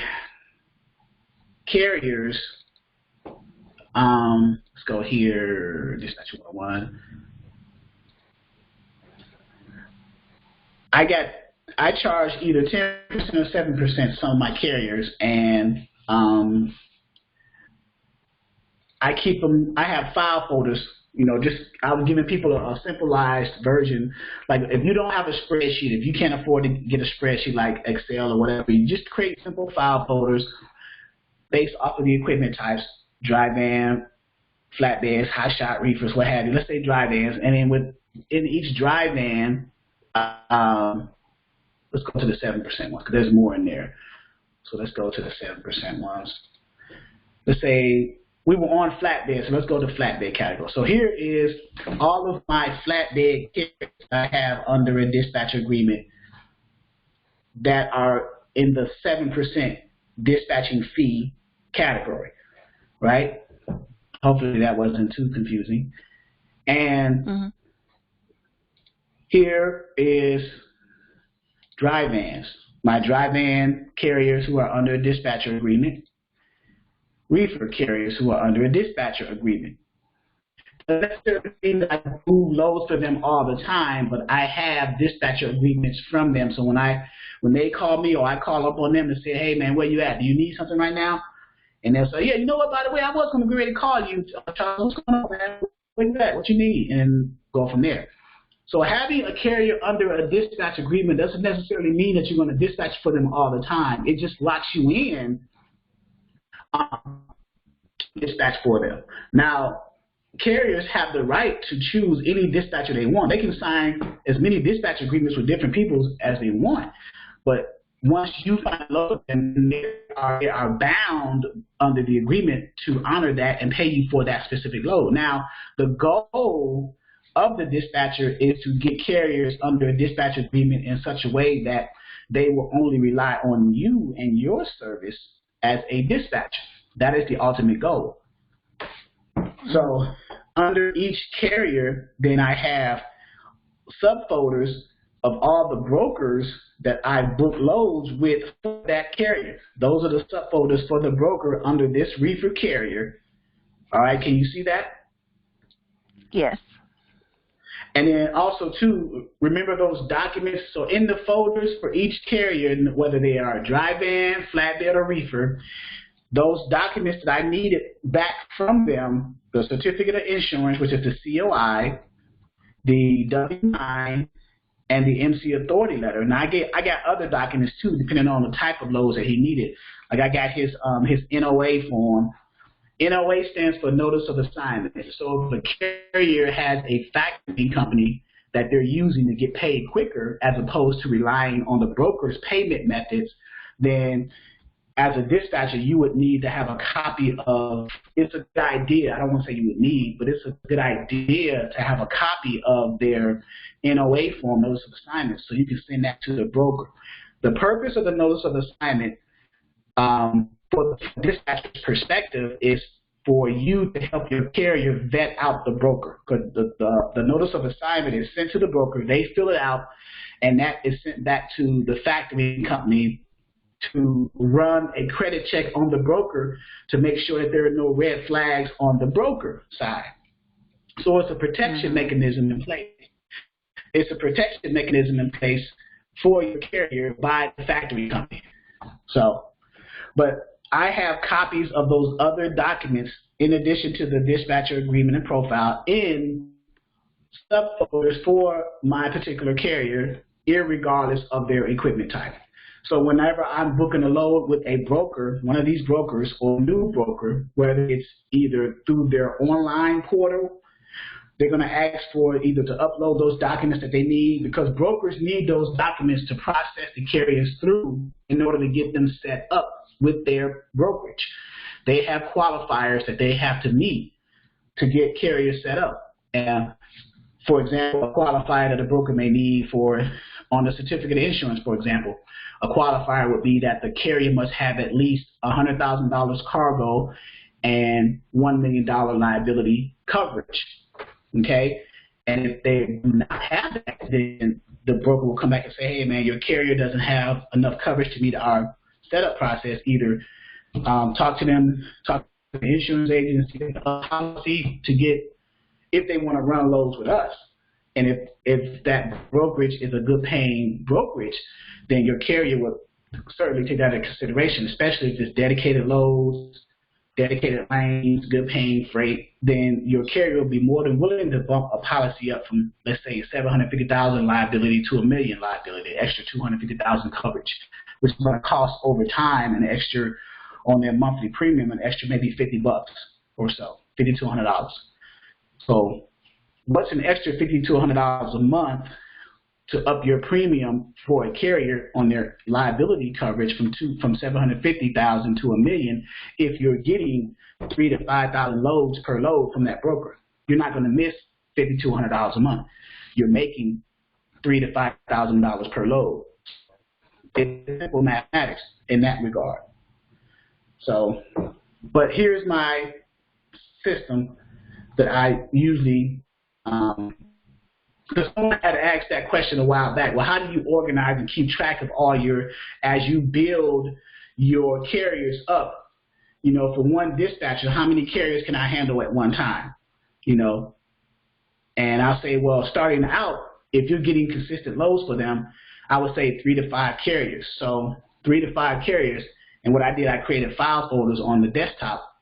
[SPEAKER 2] carriers, let's go here, dispatch 101. I charge either 10% or 7% some of my carriers, and I keep them. I have file folders. I was giving people a simplified version. Like if you don't have a spreadsheet, if you can't afford to get a spreadsheet like Excel or whatever, you just create simple file folders based off of the equipment types: dry van, flatbeds, high shot reefers, what have you. Let's say dry vans, and then in each dry van, let's go to the 7% ones because there's more in there. So let's go to the 7% ones. Let's say we were on flatbed, so let's go to flatbed category. So here is all of my flatbed carriers I have under a dispatch agreement that are in the 7% dispatching fee category, right? Hopefully that wasn't too confusing. And here is dry vans. My dry van carriers who are under a dispatcher agreement, reefer carriers who are under a dispatcher agreement. Doesn't necessarily mean that I move loads for them all the time, but I have dispatcher agreements from them. So when they call me or I call up on them and say, hey man, where you at? Do you need something right now? And they'll say, yeah, you know what, by the way, I was going to be ready to call you. Charles, what's going on, man? Where you at? What you need? And go from there. So having a carrier under a dispatch agreement doesn't necessarily mean that you're going to dispatch for them all the time. It just locks you in dispatch for them. Now, carriers have the right to choose any dispatcher they want. They can sign as many dispatch agreements with different people as they want. But once you find a load, then they are bound under the agreement to honor that and pay you for that specific load. Now, the goal of the dispatcher is to get carriers under a dispatch agreement in such a way that they will only rely on you and your service as a dispatcher. That is the ultimate goal. So under each carrier, then I have subfolders of all the brokers that I book loads with for that carrier. Those are the subfolders for the broker under this reefer carrier. All right, can you see that?
[SPEAKER 4] Yes.
[SPEAKER 2] And then also, too, remember those documents. So in the folders for each carrier, whether they are a dry van, flatbed, or reefer, those documents that I needed back from them, the certificate of insurance, which is the COI, the W-9, and the MC authority letter. And I got other documents, too, depending on the type of loads that he needed. Like I got his NOA form. NOA stands for Notice of Assignment. So if a carrier has a factoring company that they're using to get paid quicker as opposed to relying on the broker's payment methods, then as a dispatcher, you would need to have a copy of, it's a good idea, I don't want to say you would need, but it's a good idea to have a copy of their NOA form, Notice of Assignment, so you can send that to the broker. The purpose of the Notice of Assignment for the dispatcher's perspective is for you to help your carrier vet out the broker. Because the Notice of Assignment is sent to the broker, they fill it out, and that is sent back to the factoring company to run a credit check on the broker to make sure that there are no red flags on the broker side. So it's a protection mechanism in place. It's a protection mechanism in place for your carrier by the factory company. So, but I have copies of those other documents in addition to the dispatcher agreement and profile in subfolders for my particular carrier, irregardless of their equipment type. So whenever I'm booking a load with a broker, one of these brokers or new broker, whether it's either through their online portal, they're going to ask for either to upload those documents that they need, because brokers need those documents to process the carriers through in order to get them set up with their brokerage. They have qualifiers that they have to meet to get carriers set up. And for example, a qualifier that a broker may need on the certificate of insurance, for example, a qualifier would be that the carrier must have at least $100,000 cargo and $1 million liability coverage. Okay? And if they do not have that, then the broker will come back and say, hey, man, your carrier doesn't have enough coverage to meet our setup process. Either talk to the insurance agency, a policy to get, if they want to run loads with us. And if that brokerage is a good paying brokerage, then your carrier would certainly take that into consideration, especially if it's dedicated loads, dedicated lanes, good paying freight. Then your carrier will be more than willing to bump a policy up from, let's say, $750,000 liability to $1 million liability, extra $250,000 coverage, which is going to cost over time an extra on their monthly premium, an extra maybe $50 or so, $50 to $100. So what's an extra $50 to $100 a month to up your premium for a carrier on their liability coverage from $750,000 to $1 million if you're getting 3,000 to 5,000 loads per load from that broker? You're not going to miss $50 to $100 a month. You're making $3,000 to $5,000 per load. It's simple mathematics in that regard. So, but here's my system that I usually because someone had asked that question a while back. Well, how do you organize and keep track of all as you build your carriers up? You know, for one dispatcher, how many carriers can I handle at one time? You know, and I'll say, well, starting out, if you're getting consistent loads for them, I would say 3 to 5 carriers. So 3 to 5 carriers. And what I did, I created file folders on the desktop,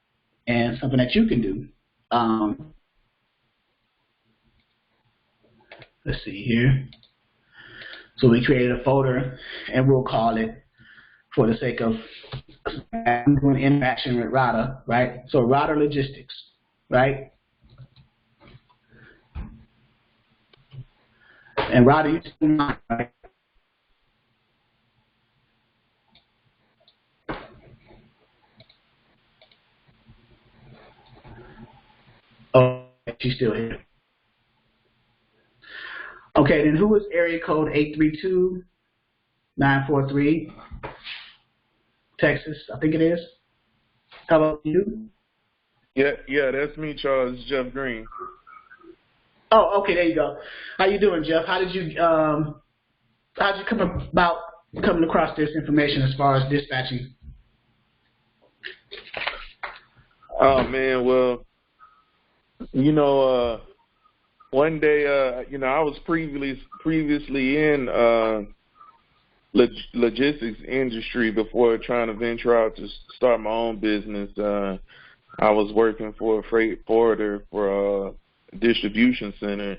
[SPEAKER 2] and something that you can do. Let's see here. So we created a folder, and we'll call it, for the sake of doing interaction with Rada, right? So Rada Logistics, right? And Rada, you still not, right? Oh, she's still here. Okay, then who is area code 832-943? Texas, I think it is. How about you?
[SPEAKER 10] Yeah, that's me, Charles. It's Jeff Green.
[SPEAKER 2] Oh, okay, there you go. How you doing, Jeff? How did you come about coming across this information as far as dispatching?
[SPEAKER 10] Oh man, well, you know, one day, you know, I was previously in logistics industry before trying to venture out to start my own business. I was working for a freight forwarder for a distribution center,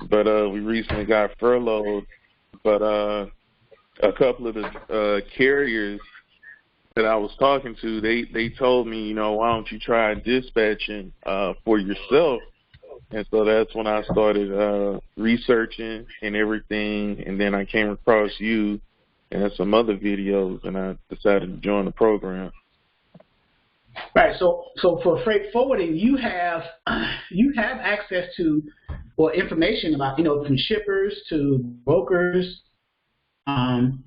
[SPEAKER 10] but we recently got furloughed. But a couple of the carriers that I was talking to, they told me, you know, why don't you try dispatching for yourself? And so that's when I started researching and everything, and then I came across you and some other videos, and I decided to join the program.
[SPEAKER 2] Right. So for freight forwarding, you have access to, well, information about, you know, from shippers to brokers. I'm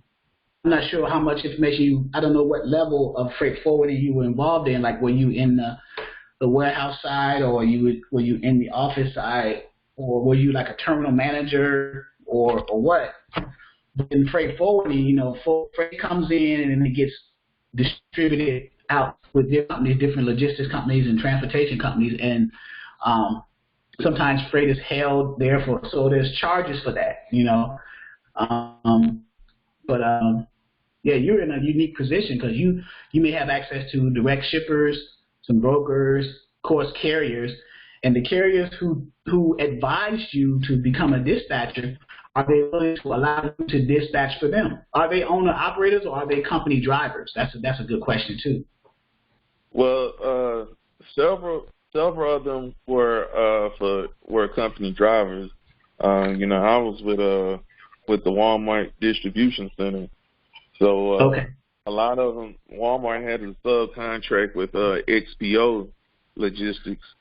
[SPEAKER 2] not sure how much information I don't know what level of freight forwarding you were involved in. Like, were you in the warehouse side, or were you in the office side, or were you like a terminal manager, or what? In freight forwarding, you know, freight comes in and then it gets distributed out with different logistics companies and transportation companies, and sometimes freight is held there so there's charges for that, you know. Yeah, you're in a unique position because you may have access to direct shippers, some brokers, of course carriers, and the carriers who advised you to become a dispatcher, are they willing to allow you to dispatch for them? Are they owner operators or are they company drivers? That's a good question too.
[SPEAKER 10] Well, several of them were company drivers. You know, I was with the Walmart distribution center, so
[SPEAKER 2] okay.
[SPEAKER 10] A lot of them, Walmart had a subcontract with XPO Logistics,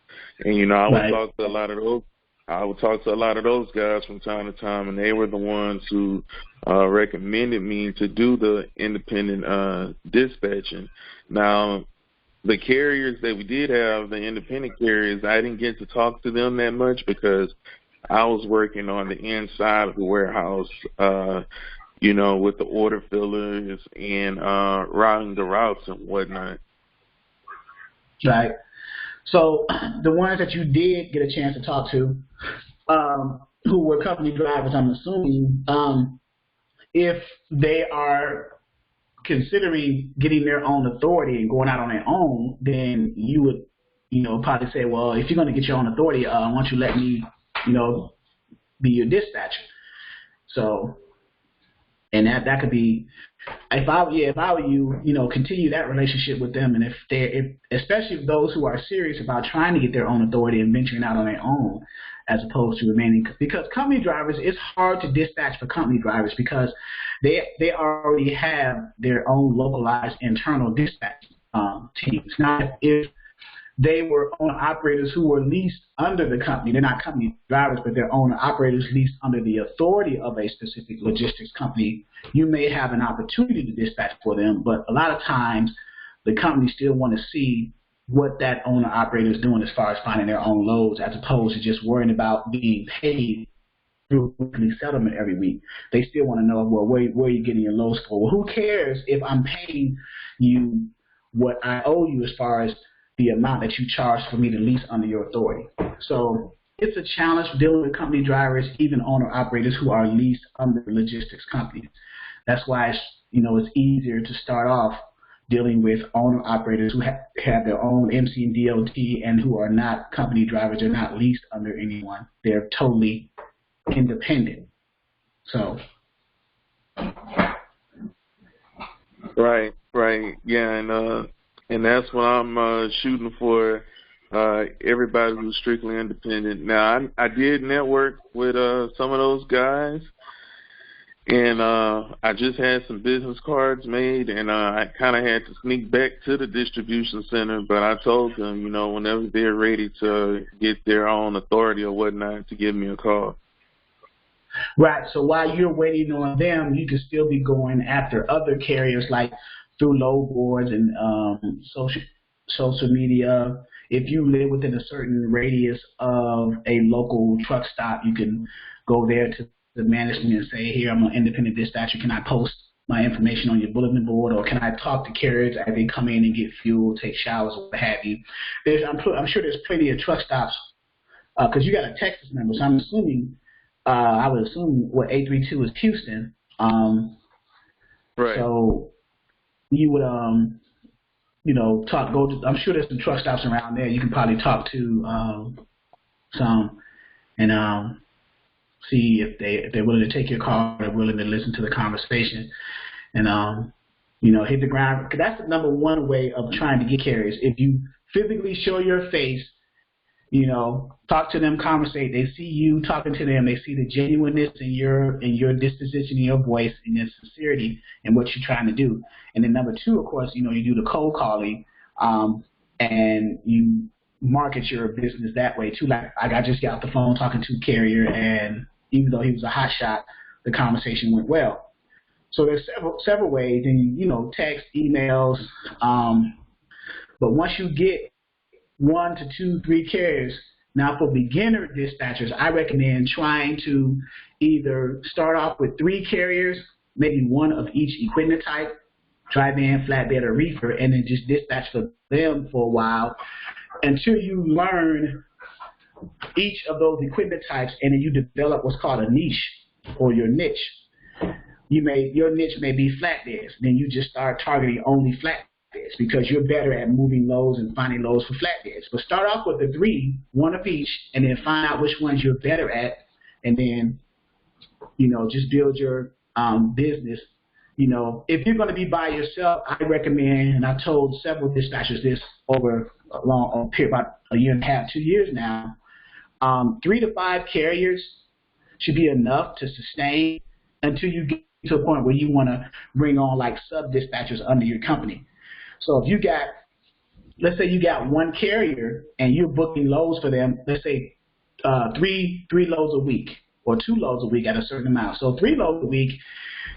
[SPEAKER 10] and you know, I would talk to a lot of those. I would talk to a lot of those guys from time to time, and they were the ones who recommended me to do the independent dispatching. Now, the carriers that we did have, the independent carriers, I didn't get to talk to them that much because I was working on the inside of the warehouse, you know, with the order fillers and routing the routes and whatnot.
[SPEAKER 2] Right. So the ones that you did get a chance to talk to, who were company drivers, I'm assuming, if they are considering getting their own authority and going out on their own, then you would, you know, probably say, well, if you're going to get your own authority, why don't you let me, you know, be your dispatcher? So, and that could be, if I were you, you know, continue that relationship with them, and especially those who are serious about trying to get their own authority and venturing out on their own, as opposed to remaining, because company drivers, it's hard to dispatch for company drivers because they already have their own localized internal dispatch teams. Now, if they were owner operators who were leased under the company, they're not company drivers, but they're owner operators leased under the authority of a specific logistics company, you may have an opportunity to dispatch for them, but a lot of times the companies still want to see what that owner operator is doing as far as finding their own loads, as opposed to just worrying about being paid through weekly settlement every week. They still want to know, well, where are you getting your loads for? Well, who cares if I'm paying you what I owe you as far as the amount that you charge for me to lease under your authority? So it's a challenge dealing with company drivers, even owner-operators who are leased under logistics companies. That's why it's easier to start off dealing with owner-operators who have their own MC and DOT and who are not company drivers. They're not leased under anyone. They're totally independent. So.
[SPEAKER 10] Right. Yeah, and that's what I'm shooting for. Everybody who's strictly independent. Now, I did network with some of those guys, and I just had some business cards made, and I kind of had to sneak back to the distribution center, but I told them, whenever they're ready to get their own authority or whatnot, to give me a call.
[SPEAKER 2] Right. So while you're waiting on them, you can still be going after other carriers, like through load boards and social media. If you live within a certain radius of a local truck stop, you can go there to the management and say, here, I'm an independent dispatcher. Can I post my information on your bulletin board, or can I talk to carriers as they come in and get fuel, take showers, or what have you? I'm sure there's plenty of truck stops because you got a Texas number, so I'm assuming, I would assume what 832 is Houston.
[SPEAKER 10] Right.
[SPEAKER 2] So you would, I'm sure there's some truck stops around there. You can probably talk to some and see if they're willing to take your call, they're willing to listen to the conversation, and hit the ground. Because that's the number one way of trying to get carriers. If you physically show your face, talk to them, conversate. They see you talking to them. They see the genuineness in your disposition, in your voice, and your sincerity in what you're trying to do. And then number two, of course, you do the cold calling, and you market your business that way too. Like I just got off the phone talking to a carrier, and even though he was a hot shot, the conversation went well. So there's several ways, and text, emails. But once you get 1 to 2, 3 carriers, now for beginner dispatchers, I recommend trying to either start off with 3 carriers, maybe 1 of each equipment type, dry van, flatbed, or reefer, and then just dispatch for them for a while until you learn each of those equipment types, and then you develop what's called a niche or your niche. Your niche may be flatbeds. Then you just start targeting only flatbeds because you're better at moving loads and finding loads for flatbeds. But start off with the 3, 1 of each, and then find out which ones you're better at, and then just build your business. If you're going to be by yourself, I recommend, and I've told several dispatchers this over a long period, about a year and a half, 2 years now, 3 to 5 carriers should be enough to sustain until you get to a point where you want to bring on like sub-dispatchers under your company. So if let's say you got 1 carrier and you're booking loads for them, let's say 3 loads a week or 2 loads a week at a certain amount. So 3 loads a week,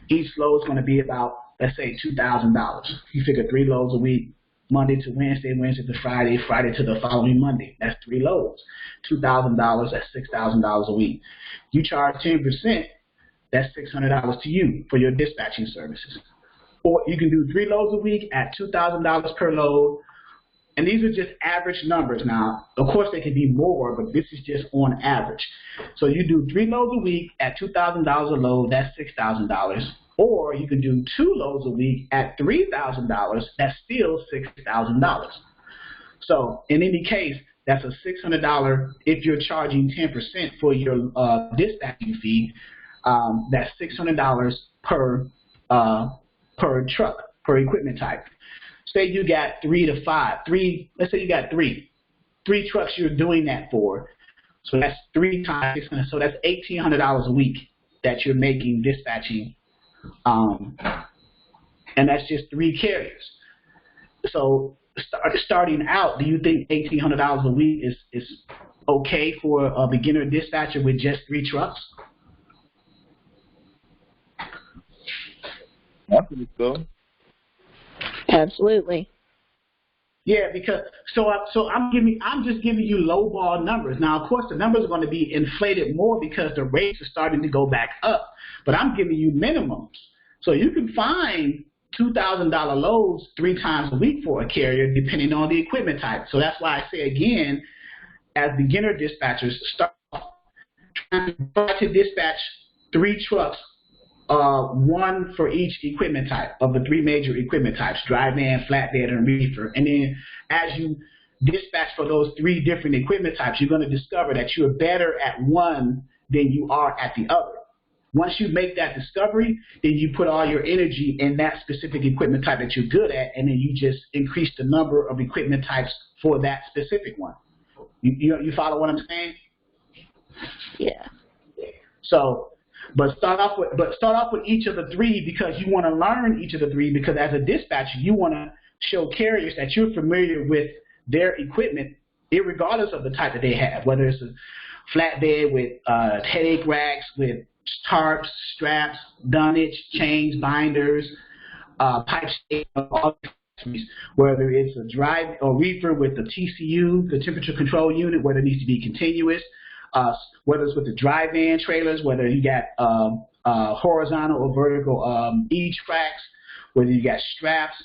[SPEAKER 2] each load is going to be about, let's say, $2,000. You figure 3 loads a week, Monday to Wednesday, Wednesday to Friday, Friday to the following Monday. That's 3 loads. $2,000, that's $6,000 a week. You charge 10%, that's $600 to you for your dispatching services. Or you can do 3 loads a week at $2,000 per load. And these are just average numbers. Now, of course, they can be more, but this is just on average. So you do 3 loads a week at $2,000 a load, that's $6,000. Or you can do 2 loads a week at $3,000, that's still $6,000. So in any case, that's a $600 if you're charging 10% for your dispatching fee. That's $600 per truck, per equipment type. Say you got 3 to 5. Let's say you got 3 trucks you're doing that for. So that's 3 times 600. So that's $1,800 a week that you're making dispatching, and that's just 3 carriers. So starting out, do you think $1,800 a week is okay for a beginner dispatcher with just 3 trucks?
[SPEAKER 10] I think so.
[SPEAKER 4] Absolutely.
[SPEAKER 2] Yeah, because I'm just giving you lowball numbers. Now, of course, the numbers are going to be inflated more because the rates are starting to go back up. But I'm giving you minimums, so you can find $2,000 loads 3 times a week for a carrier, depending on the equipment type. So that's why I say again, as beginner dispatchers, start to dispatch 3 trucks. 1 for each equipment type of the 3 major equipment types: dry van, flatbed, and reefer. And then as you dispatch for those 3 different equipment types, you're going to discover that you're better at one than you are at the other. Once you make that discovery, then you put all your energy in that specific equipment type that you're good at, and then you just increase the number of equipment types for that specific one. You follow what I'm saying?
[SPEAKER 4] Yeah.
[SPEAKER 2] So, but start off with each of the 3 because you want to learn each of the 3, because as a dispatcher, you want to show carriers that you're familiar with their equipment, irregardless of the type that they have, whether it's a flatbed with headache racks, with tarps, straps, dunnage, chains, binders, pipe state, all these, whether it's a drive or reefer with the TCU, the temperature control unit, whether it needs to be continuous, whether it's with the dry van trailers, whether you got horizontal or vertical E-tracks, whether you got straps,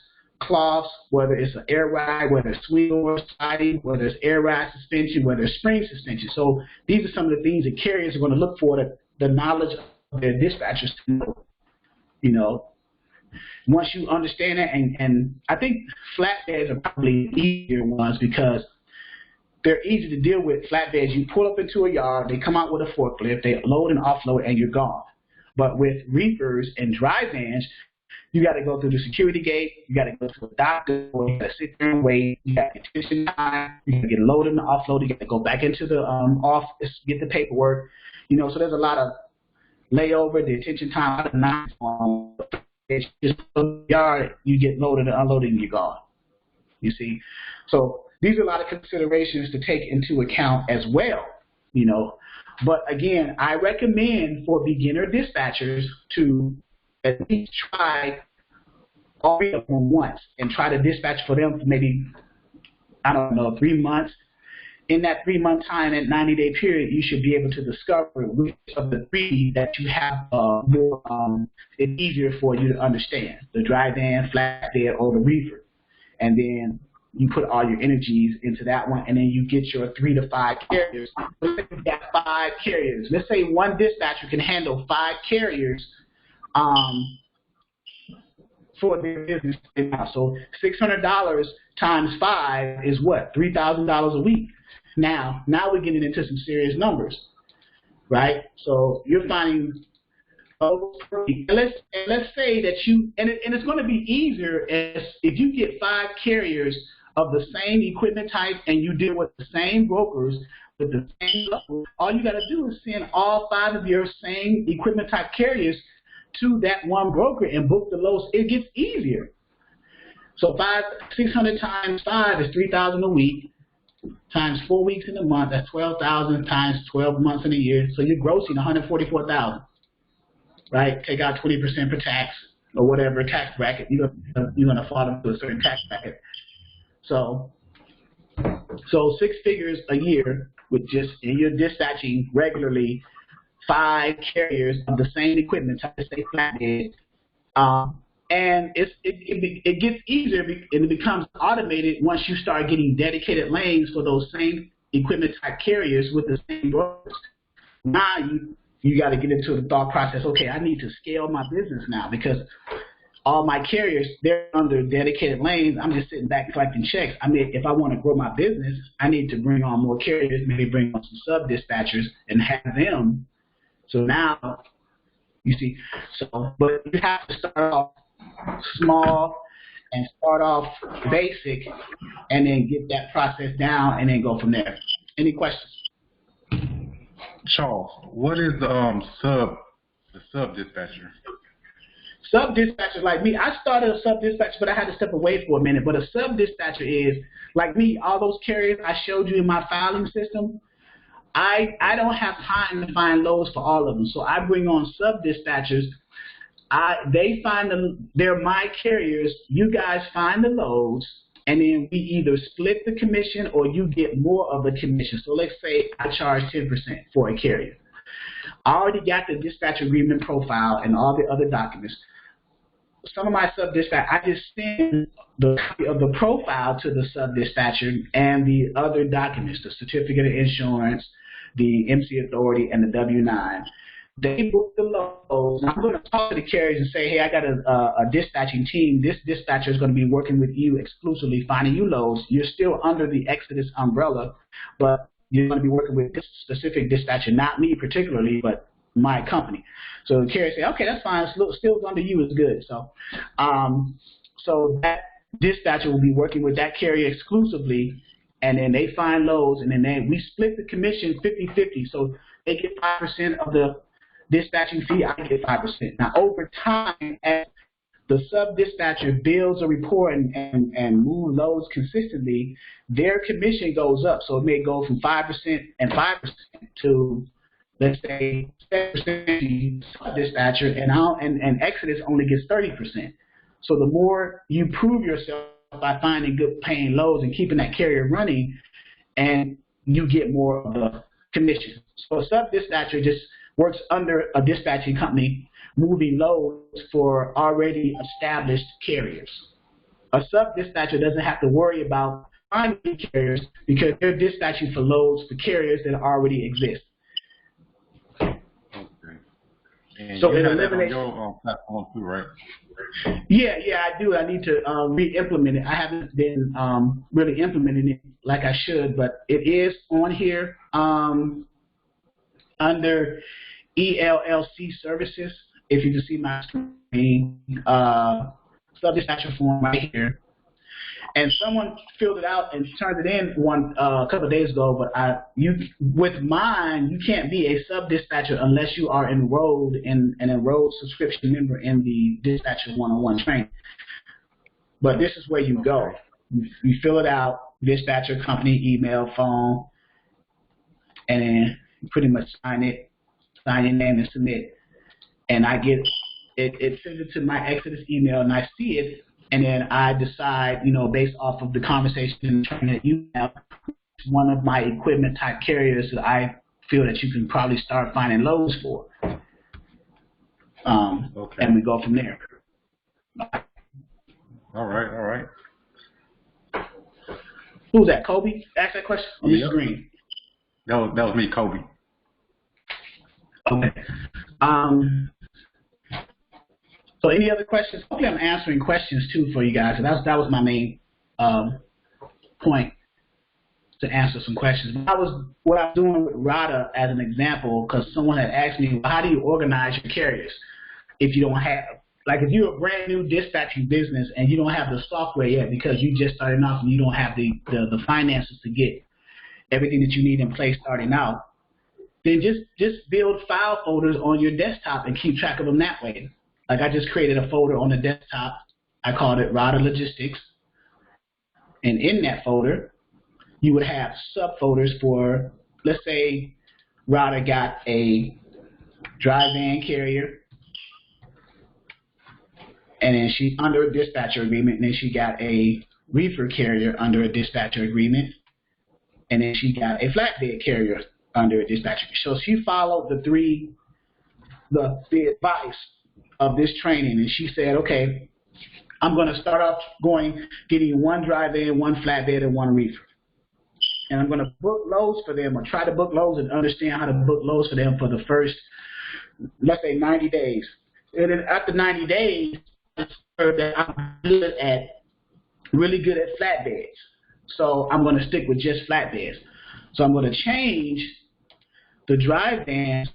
[SPEAKER 2] cloths, whether it's an air ride, whether it's swing or sliding, whether it's air ride suspension, whether it's spring suspension. So these are some of the things that carriers are going to look for, the knowledge of their dispatchers to know. You know, once you understand that, and I think flatbeds are probably easier ones because they're easy to deal with. Flatbeds, you pull up into a yard, they come out with a forklift, they load and offload, and you're gone. But with reefers and dry vans, you got to go through the security gate, you got to go to a doctor, you got to sit there and wait, you got detention time, you got to get loaded and offloaded, you got to go back into the office, get the paperwork. You know, so there's a lot of layover, detention time, a lot of just yard, you get loaded and unloaded and you're gone. You see? So these are a lot of considerations to take into account as well, you know. But again, I recommend for beginner dispatchers to at least try all 3 of them once and try to dispatch for them for maybe, I don't know, 3 months. In that 3-month time, that 90-day period, you should be able to discover which of the 3 that you have more, it's easier for you to understand, the dry van, flatbed, or the reefer. And then you put all your energies into that one, and then you get your 3 to 5 carriers. Let's say you got 5 carriers. Let's say one dispatcher can handle 5 carriers for their business. So $600 times 5 is what? $3,000 a week. Now we're getting into some serious numbers, right? So you're finding, let's say that and it's going to be easier if you get 5 carriers of the same equipment type and you deal with the same brokers with the same level. All you got to do is send all 5 of your same equipment type carriers to that one broker and book the loads. It gets easier. So 600 times 5 is $3,000 a week. Times 4 weeks in a month, that's 12,000 times 12 months in a year. So you're grossing 144,000, right? Take out 20% for tax or whatever tax bracket you're gonna fall into a certain tax bracket. So 6 figures a year with and you're dispatching regularly 5 carriers of the same equipment type, say flatbed. And it gets easier and it becomes automated once you start getting dedicated lanes for those same equipment type carriers with the same brokers. Now you got to get into the thought process, okay, I need to scale my business now because all my carriers, they're under dedicated lanes. I'm just sitting back collecting checks. I mean, if I want to grow my business, I need to bring on more carriers, maybe bring on some sub-dispatchers and have them. So now, you see, but you have to start off small and start off basic and then get that process down and then go from there. Any questions?
[SPEAKER 3] Charles, what is the sub dispatcher?
[SPEAKER 2] Sub dispatcher like me, I started a sub dispatcher, but I had to step away for a minute. But a sub dispatcher is like me, all those carriers I showed you in my filing system. I don't have time to find loads for all of them, so I bring on sub dispatchers. They find they're my carriers. You guys find the loads, and then we either split the commission or you get more of the commission. So let's say I charge 10% for a carrier. I already got the dispatch agreement profile and all the other documents. Some of my sub-dispatch, I just send the copy of the profile to the sub-dispatcher and the other documents, the certificate of insurance, the MC authority, and the W-9. They book the loads. I'm going to talk to the carriers and say, hey, I got a dispatching team. This dispatcher is going to be working with you exclusively, finding you loads. You're still under the Exodus umbrella, but you're going to be working with this specific dispatcher, not me particularly, but my company. So the carrier say, okay, that's fine. Still under you is good. So, so that dispatcher will be working with that carrier exclusively, and then they find loads, and then we split the commission 50-50. So they get 5% of the dispatching fee, I get 5%. Now, over time, as the sub-dispatcher builds a report and move loads consistently, their commission goes up. So it may go from 5% and 5% to, let's say, 7% sub-dispatcher, and Exodus only gets 30%. So the more you prove yourself by finding good paying loads and keeping that carrier running, and you get more of the commission. So a sub-dispatcher just works under a dispatching company, moving loads for already established carriers. A sub-dispatcher doesn't have to worry about finding carriers because they're dispatching for loads for carriers that already exist.
[SPEAKER 3] Okay. And
[SPEAKER 2] so
[SPEAKER 3] you
[SPEAKER 2] it
[SPEAKER 3] have that on
[SPEAKER 2] eliminates
[SPEAKER 3] your platform too, right?
[SPEAKER 2] Yeah, I do. I need to re-implement it. I haven't been really implementing it like I should, but it is on here under ELLC services. If you can see my screen, sub-dispatcher form right here. And someone filled it out and turned it in a couple of days ago. But with mine, you can't be a sub-dispatcher unless you are enrolled in an enrolled subscription member in the Dispatcher 101 training. But this is where you go. You fill it out, dispatcher, company, email, phone, and then you pretty much sign your name and submit. And I get it sends it to my Exodus email, and I see it. And then I decide, based off of the conversation and training that you have, one of my equipment type carriers that I feel that you can probably start finding loads for. Okay. And we go from there.
[SPEAKER 3] All right.
[SPEAKER 2] Who's that, Kobe? Ask that question? Or Mr. Green?
[SPEAKER 3] That was me, Kobe.
[SPEAKER 2] Okay. So any other questions? Hopefully I'm answering questions too for you guys. So that was my main point, to answer some questions. What I was doing with RADA as an example, because someone had asked me, well, how do you organize your carriers if you don't have, like if you're a brand new dispatching business and you don't have the software yet because you just started off and you don't have the finances to get everything that you need in place starting out, then just build file folders on your desktop and keep track of them that way. Like I just created a folder on the desktop. I called it RADA Logistics. And in that folder, you would have subfolders for, let's say, RADA got a dry van carrier, and then she's under a dispatcher agreement, and then she got a reefer carrier under a dispatcher agreement, and then she got a flatbed carrier under a dispatcher. So she followed the advice of this training, and she said, okay, I'm going to start off getting one dry van, one flatbed, and one reefer. And I'm going to book loads for them, or try to book loads and understand how to book loads for them for the first, let's say, 90 days. And then after 90 days, I discovered that I'm really good at flatbeds. So I'm going to stick with just flatbeds. So I'm going to change the dry vans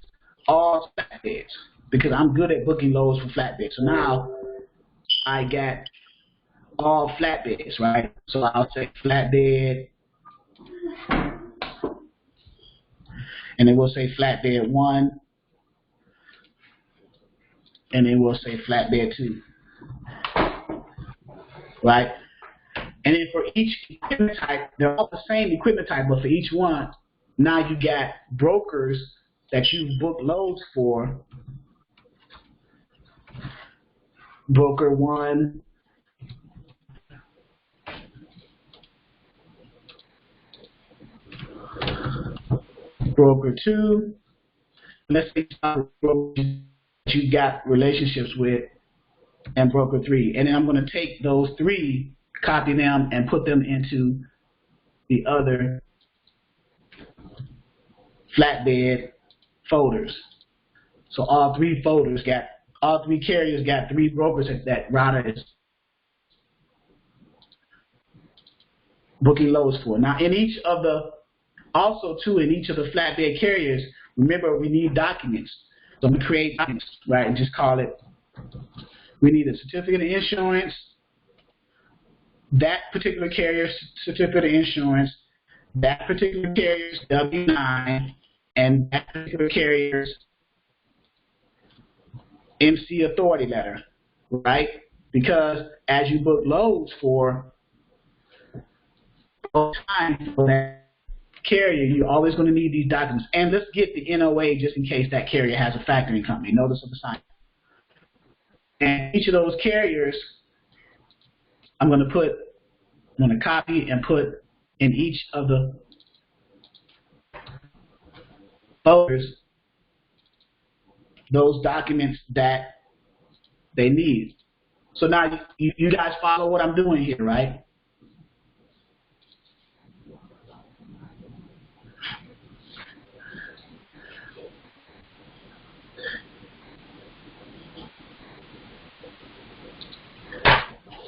[SPEAKER 2] all flatbeds, because I'm good at booking loads for flatbeds. So now I got all flatbeds, right? So I'll say flatbed, and then we'll say flatbed 1, and then we'll say flatbed 2, right? And then for each equipment type, they're all the same equipment type, but for each one, now you got brokers that you book loads for. Broker 1, broker 2. Let's say you got relationships with, and broker 3. And then I'm going to take those 3, copy them, and put them into the other flatbed folders. So all 3 carriers got 3 brokers that router is booking loads for. Now in each of the flatbed carriers, remember we need documents. So we create documents, right, and just call it, we need a certificate of insurance, that particular carrier's certificate of insurance, that particular carrier's W-9, and that particular carrier's MC authority letter, right? Because as you book loads for time for that carrier, you're always going to need these documents. And let's get the NOA just in case that carrier has a factoring company, notice of assignment. And each of those carriers, I'm going to copy and put in each of the folders those documents that they need. So now you guys follow what I'm doing here, right?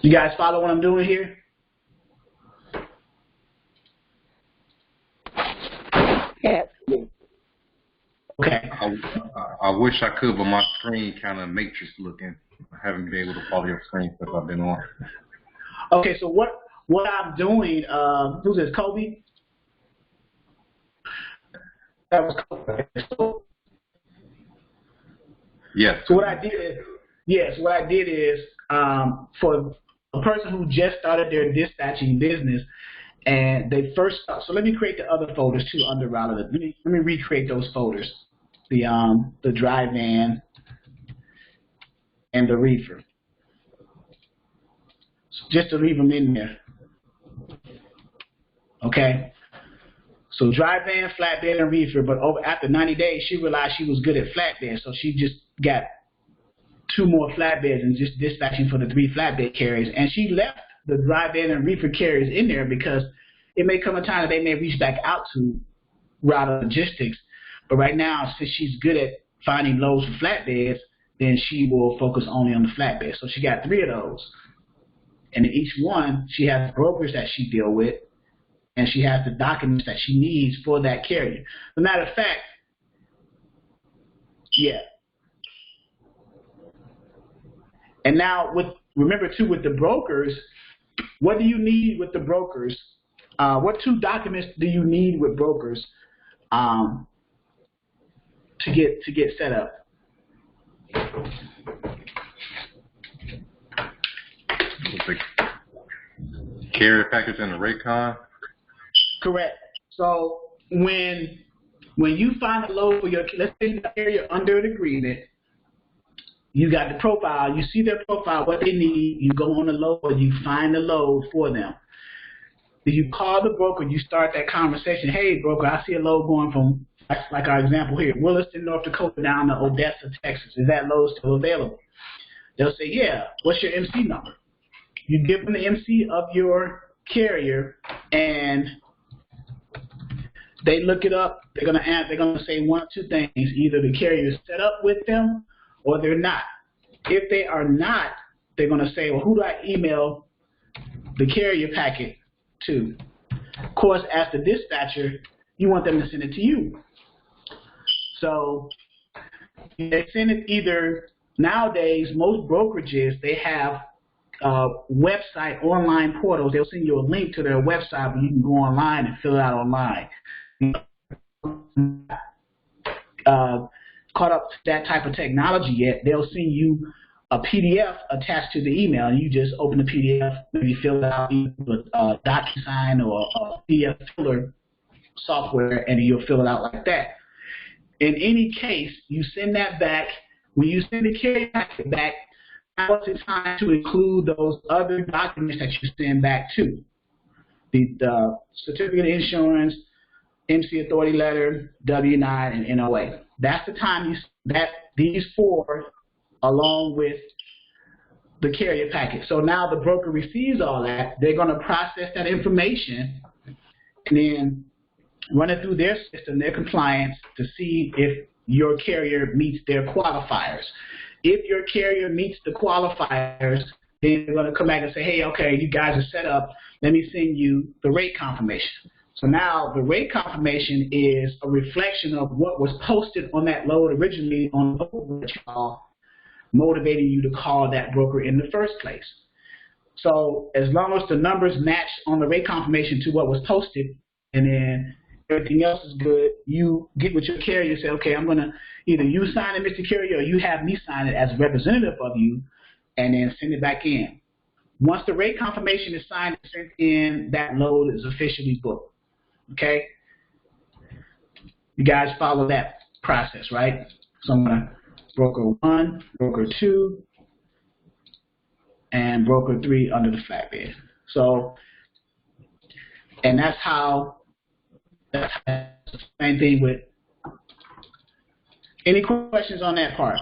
[SPEAKER 2] You guys follow what I'm doing here?
[SPEAKER 4] Yes.
[SPEAKER 2] Okay.
[SPEAKER 3] I wish I could, but my screen kind of matrix looking. I haven't been able to follow your screen since I've been on.
[SPEAKER 2] Okay, so what I'm doing, who's this, Kobe? That was Kobe.
[SPEAKER 3] Yes.
[SPEAKER 2] So what I did is, for a person who just started their dispatching business, and they first, so let me create the other folders too under router. Let me recreate those folders, the dry van and the reefer, just to leave them in there. Okay. So dry van, flatbed, and reefer. But after 90 days, she realized she was good at flatbed, so she just got 2 more flatbeds and just dispatching for the 3 flatbed carriers. And she left the dry van and reefer carriers in there because it may come a time that they may reach back out to router logistics. But right now, since she's good at finding loads for flatbeds, then she will focus only on the flatbed. So she got 3 of those. And in each one, she has brokers that she deal with, and she has the documents that she needs for that carrier. As a matter of fact, yeah. And now, remember too, with the brokers, what do you need with the brokers? What 2 documents do you need with brokers to get set up?
[SPEAKER 3] The carrier package and the rate con?
[SPEAKER 2] Correct. So when you find a load for your, let's say the carrier under an agreement, you got the profile, you see their profile, what they need, you go on the load, you find the load for them. Then you call the broker, you start that conversation. Hey, broker, I see a load going from, like our example here, Williston, North Dakota, down to Odessa, Texas. Is that load still available? They'll say, yeah. What's your MC number? You give them the MC of your carrier, and they look it up. They're gonna say 1 or 2 things. Either the carrier is set up with them, or they're not. If they are not, they're gonna say, well, who do I email the carrier packet to? Of course, as the dispatcher, you want them to send it to you. So they send it either, nowadays, most brokerages, they have website, online portals. They'll send you a link to their website where you can go online and fill it out online. Caught up to that type of technology yet, they'll send you a PDF attached to the email, and you just open the PDF, maybe fill it out with DocuSign or a PDF filler software, and you'll fill it out like that. In any case, you send that back. When you send the carrier packet back, now it's time to include those other documents that you send back to. The certificate of insurance, MC authority letter, W-9, and NOA. That's the time that these four, along with the carrier packet. So now the broker receives all that. They're going to process that information and then run it through their system, their compliance, to see if your carrier meets their qualifiers. If your carrier meets the qualifiers, then they're going to come back and say, hey, okay, you guys are set up. Let me send you the rate confirmation. So now the rate confirmation is a reflection of what was posted on that load originally on the load call, motivating you to call that broker in the first place. So as long as the numbers match on the rate confirmation to what was posted, and then everything else is good, you get with your carrier and say, okay, I'm going to either you sign it, Mr. Carrier, or you have me sign it as a representative of you, and then send it back in. Once the rate confirmation is signed and sent in, that load is officially booked. Okay? You guys follow that process, right? So I'm going to broker 1, broker 2, and broker 3 under the flatbed. So, and that's the same thing with. Any questions on that part?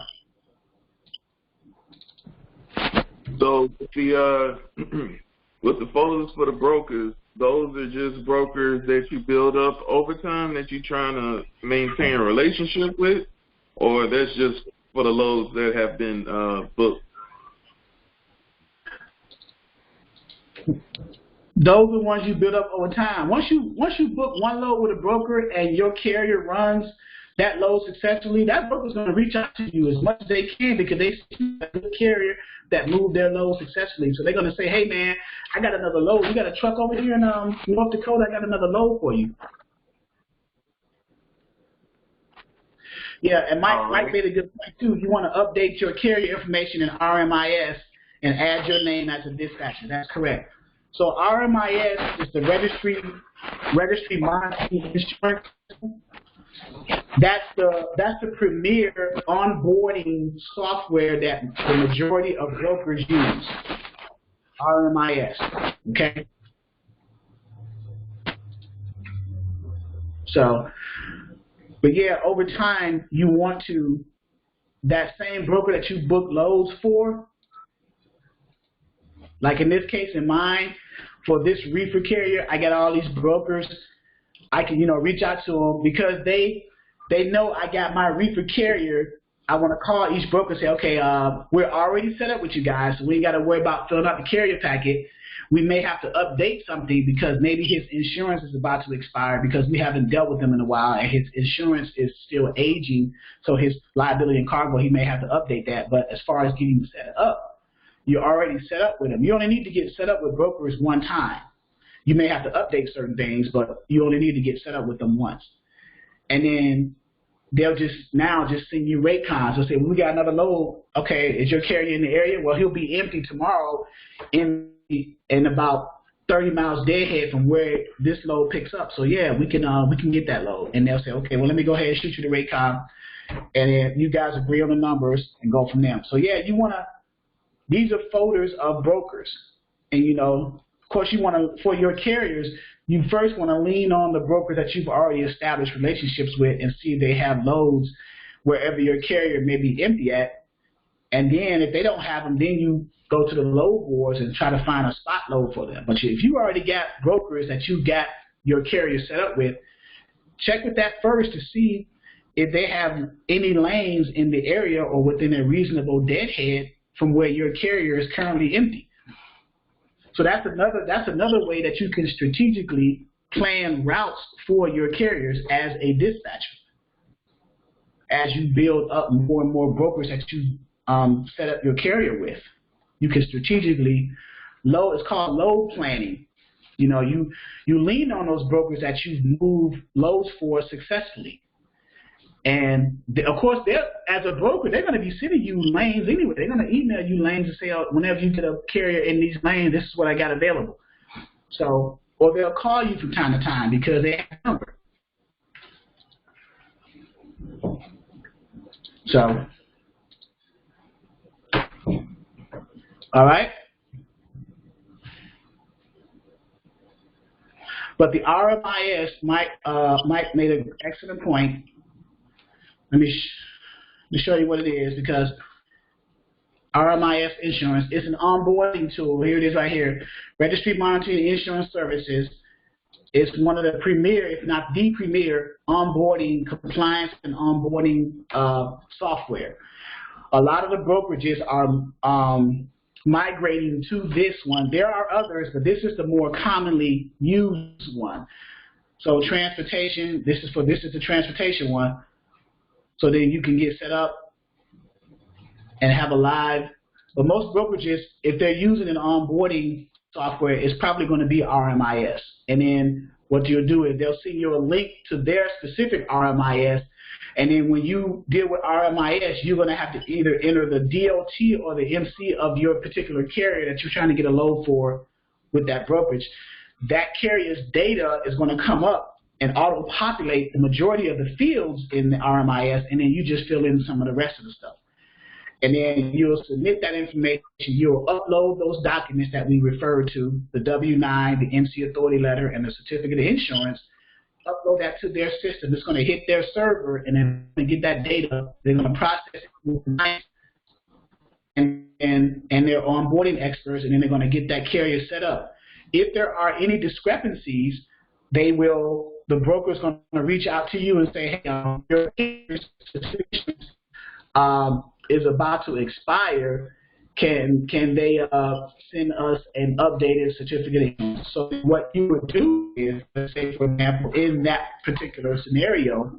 [SPEAKER 10] So the with the folders for the brokers, those are just brokers that you build up over time that you're trying to maintain a relationship with, or that's just for the loads that have been booked?
[SPEAKER 2] Those are the ones you build up over time. Once you book one load with a broker and your carrier runs that load successfully, that broker's going to reach out to you as much as they can because they see a good carrier that moved their load successfully. So they're going to say, hey, man, I got another load. You got a truck over here in North Dakota. I got another load for you. Yeah, and Mike made a good point, too. You want to update your carrier information in RMIS and add your name as a dispatcher. That's correct. So RMIS is the registry monitoring insurance. That's the premier onboarding software that the majority of brokers use. RMIS. Okay. So, but yeah, over time you want to that same broker that you book loads for. Like in this case, in mine, for this reefer carrier, I got all these brokers. I can, reach out to them because they know I got my reefer carrier. I want to call each broker and say, okay, we're already set up with you guys, so we ain't got to worry about filling out the carrier packet. We may have to update something because maybe his insurance is about to expire because we haven't dealt with him in a while and his insurance is still aging, so his liability and cargo, he may have to update that. But as far as getting set up, you're already set up with them. You only need to get set up with brokers one time. You may have to update certain things, but you only need to get set up with them once. And then they'll just send you rate cons. They'll say, well, we got another load. Okay, is your carrier in the area? Well, he'll be empty tomorrow in about 30 miles deadhead from where this load picks up. So yeah, we can get that load. And they'll say, okay, well, let me go ahead and shoot you the rate con, and then you guys agree on the numbers and go from there. So yeah, these are folders of brokers, and of course you want to, for your carriers, you first want to lean on the brokers that you've already established relationships with and see if they have loads wherever your carrier may be empty at. And then if they don't have them, then you go to the load boards and try to find a spot load for them. But if you already got brokers that you got your carrier set up with, check with that first to see if they have any lanes in the area or within a reasonable deadhead from where your carrier is currently empty. So that's another way that you can strategically plan routes for your carriers as a dispatcher. As you build up more and more brokers that you set up your carrier with, you can strategically it's called load planning. You lean on those brokers that you've moved loads for successfully. And of course, as a broker, they're going to be sending you lanes anyway. They're going to email you lanes and say, oh, whenever you get a carrier in these lanes, this is what I got available. So, or they'll call you from time to time because they have a number. So, all right. But the RMIS, Mike made an excellent point. Let me show you what it is, because RMIS Insurance is an onboarding tool. Here it is right here. Registry Monitoring Insurance Services is one of the premier, if not the premier, onboarding, compliance, and onboarding software. A lot of the brokerages are migrating to this one. There are others, but this is the more commonly used one. So transportation, this is the transportation one. So then you can get set up and have a live. But most brokerages, if they're using an onboarding software, it's probably going to be RMIS. And then what you'll do is they'll send you a link to their specific RMIS. And then when you deal with RMIS, you're going to have to either enter the DOT or the MC of your particular carrier that you're trying to get a load for with that brokerage. That carrier's data is going to come up and auto-populate the majority of the fields in the RMIS, and then you just fill in some of the rest of the stuff. And then you'll submit that information. You'll upload those documents that we referred to, the W-9, the MC authority letter, and the certificate of insurance. Upload that to their system. It's going to hit their server, and then they get that data. They're going to process it, and they're onboarding experts, and then they're going to get that carrier set up. If there are any discrepancies, the broker's going to reach out to you and say, hey, your certificate is about to expire. Can they send us an updated certificate? So what you would do is, let's say, for example, in that particular scenario,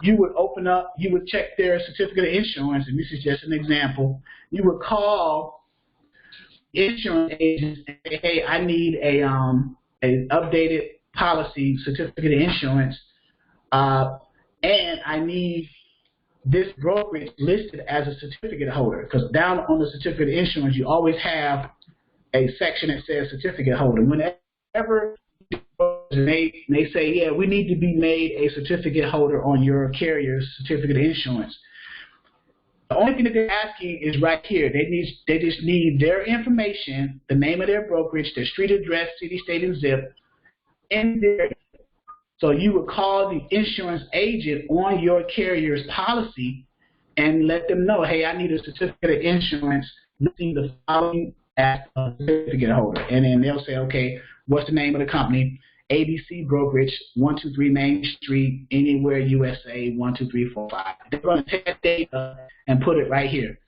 [SPEAKER 2] you would open up, you would check their certificate of insurance, and this is just an example. You would call insurance agents and say, hey, I need an updated policy, certificate of insurance, and I need this brokerage listed as a certificate holder, because down on the certificate of insurance, you always have a section that says certificate holder. Whenever they say, yeah, we need to be made a certificate holder on your carrier's certificate of insurance, the only thing that they're asking is right here. They just need their information, the name of their brokerage, their street address, city, state, and zip, and their. So you would call the insurance agent on your carrier's policy and let them know, hey, I need a certificate of insurance listing the following as a certificate holder. And then they'll say, okay, what's the name of the company? ABC Brokerage, 123 Main Street, Anywhere, USA, 12345. They're going to take that data and put it right here.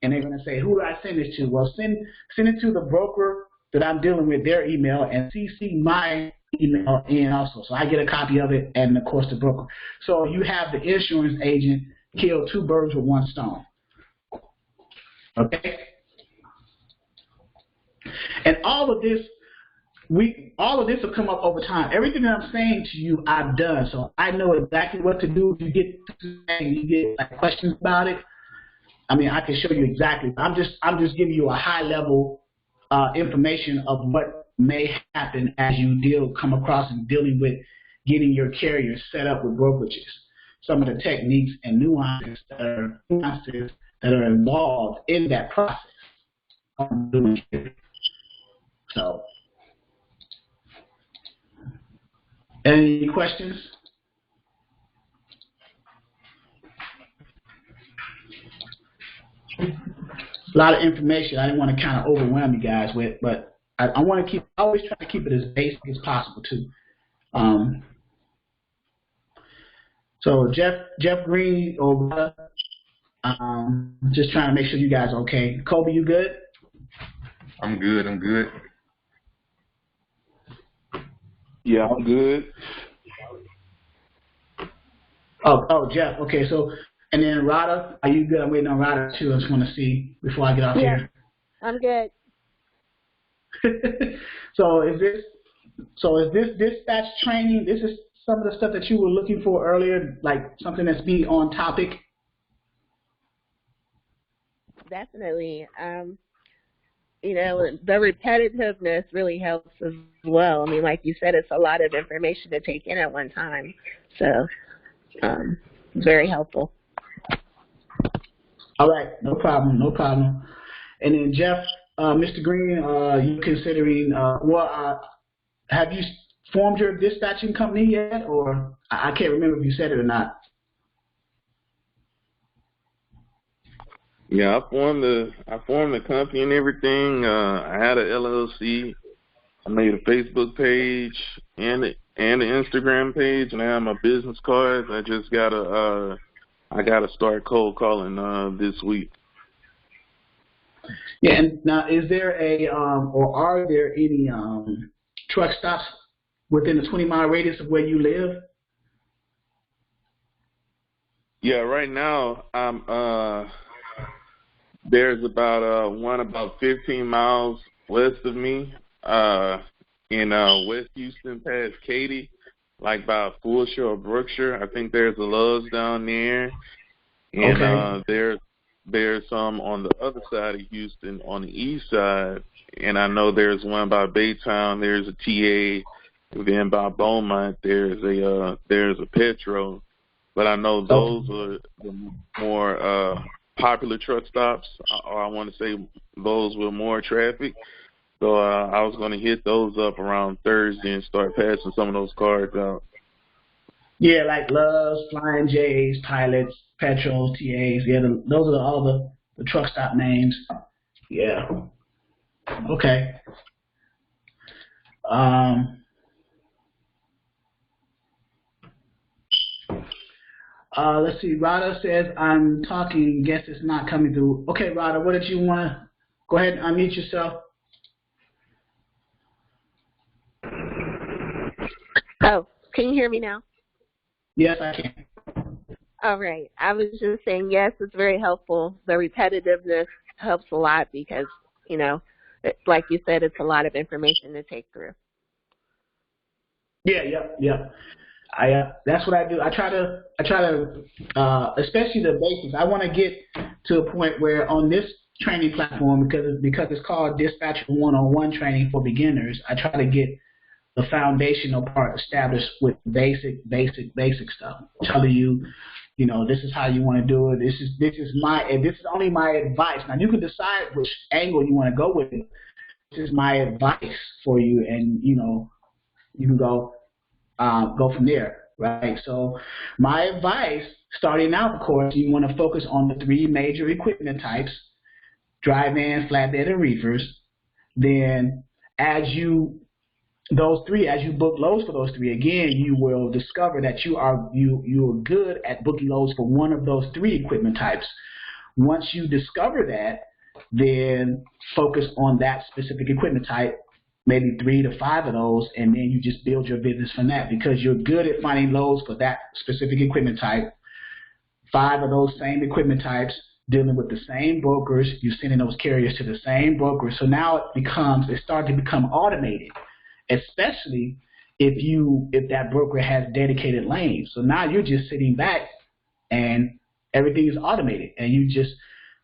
[SPEAKER 2] And they're going to say, who do I send this to? Well, send it to the broker that I'm dealing with, their email, and CC my email in also. So I get a copy of it, and of course the broker. So you have the insurance agent kill two birds with one stone. Okay? And all of this will come up over time. Everything that I'm saying to you, I've done. So I know exactly what to do. If you get like, questions about it, I mean, I can show you exactly. I'm just giving you a high level information of what may happen as you come across and dealing with getting your carrier set up with brokerages. Some of the techniques and nuances that are involved in that process. So, any questions? A lot of information I didn't want to kind of overwhelm you guys with, but I want to always try to keep it as basic as possible too. So Jeff Green, or just trying to make sure you guys are okay. Kobe, you good?
[SPEAKER 3] I'm good.
[SPEAKER 10] Yeah, I'm good.
[SPEAKER 2] Oh, Jeff. Okay, so and then Rada, are you good? I'm waiting on Rada too. I just want to see before I get off here.
[SPEAKER 4] I'm good.
[SPEAKER 2] So is this dispatch training? This is some of the stuff that you were looking for earlier, like something that's being on topic.
[SPEAKER 4] Definitely. The repetitiveness really helps as well. I mean, like you said, it's a lot of information to take in at one time. So, very helpful.
[SPEAKER 2] All right, no problem. And then Jeff, Mr. Green, you considering? have you formed your dispatching company yet, or I can't remember if you said it or not.
[SPEAKER 10] Yeah, I formed the company and everything. I had an LLC. I made a Facebook page and the Instagram page, and I have my business cards. I just gotta start cold calling this week.
[SPEAKER 2] Yeah, and now is there or are there any truck stops within the 20-mile radius of where you live?
[SPEAKER 10] Yeah, right now there's about one about 15 miles west of me, in West Houston past Katy, like by Fulshire or Brookshire. I think there's a Love's down there, and
[SPEAKER 2] okay.
[SPEAKER 10] There's some on the other side of Houston on the east side, and I know there's one by Baytown. There's a TA, and then by Beaumont there's a Petro. But I know those are the more popular truck stops, or I want to say those with more traffic. So I was going to hit those up around Thursday and start passing some of those cards out.
[SPEAKER 2] Yeah, like Love's, Flying J's, Pilots, Petros, TAs. Yeah, those are all the truck stop names. Yeah. Okay. Let's see. Rada says, I'm talking. Guess it's not coming through. Okay, Rada, what did you want to? Go ahead and unmute yourself.
[SPEAKER 4] Oh, can you hear me now?
[SPEAKER 2] Yes, I can.
[SPEAKER 4] All right. I was just saying, yes, it's very helpful. The repetitiveness helps a lot because, like you said, it's a lot of information to take through.
[SPEAKER 2] Yeah. That's what I do. I try to, especially the basics. I want to get to a point where on this training platform, because it's called Dispatcher 101 Training for Beginners, I try to get the foundational part established with basic stuff. Telling you, this is how you want to do it. This is only my advice. Now you can decide which angle you want to go with it. This is my advice for you, and you can go from there, right? So my advice, starting out, of course, you want to focus on the three major equipment types: dry van, flatbed, and reefers. Then as you book loads for those three, again, you will discover that you are good at booking loads for one of those three equipment types. Once you discover that, then focus on that specific equipment type, maybe 3 to 5 of those, and then you just build your business from that because you're good at finding loads for that specific equipment type. 5 of those same equipment types, dealing with the same brokers, you're sending those carriers to the same brokers. So now it starts to become automated, especially if that broker has dedicated lanes. So now you're just sitting back and everything is automated, and you just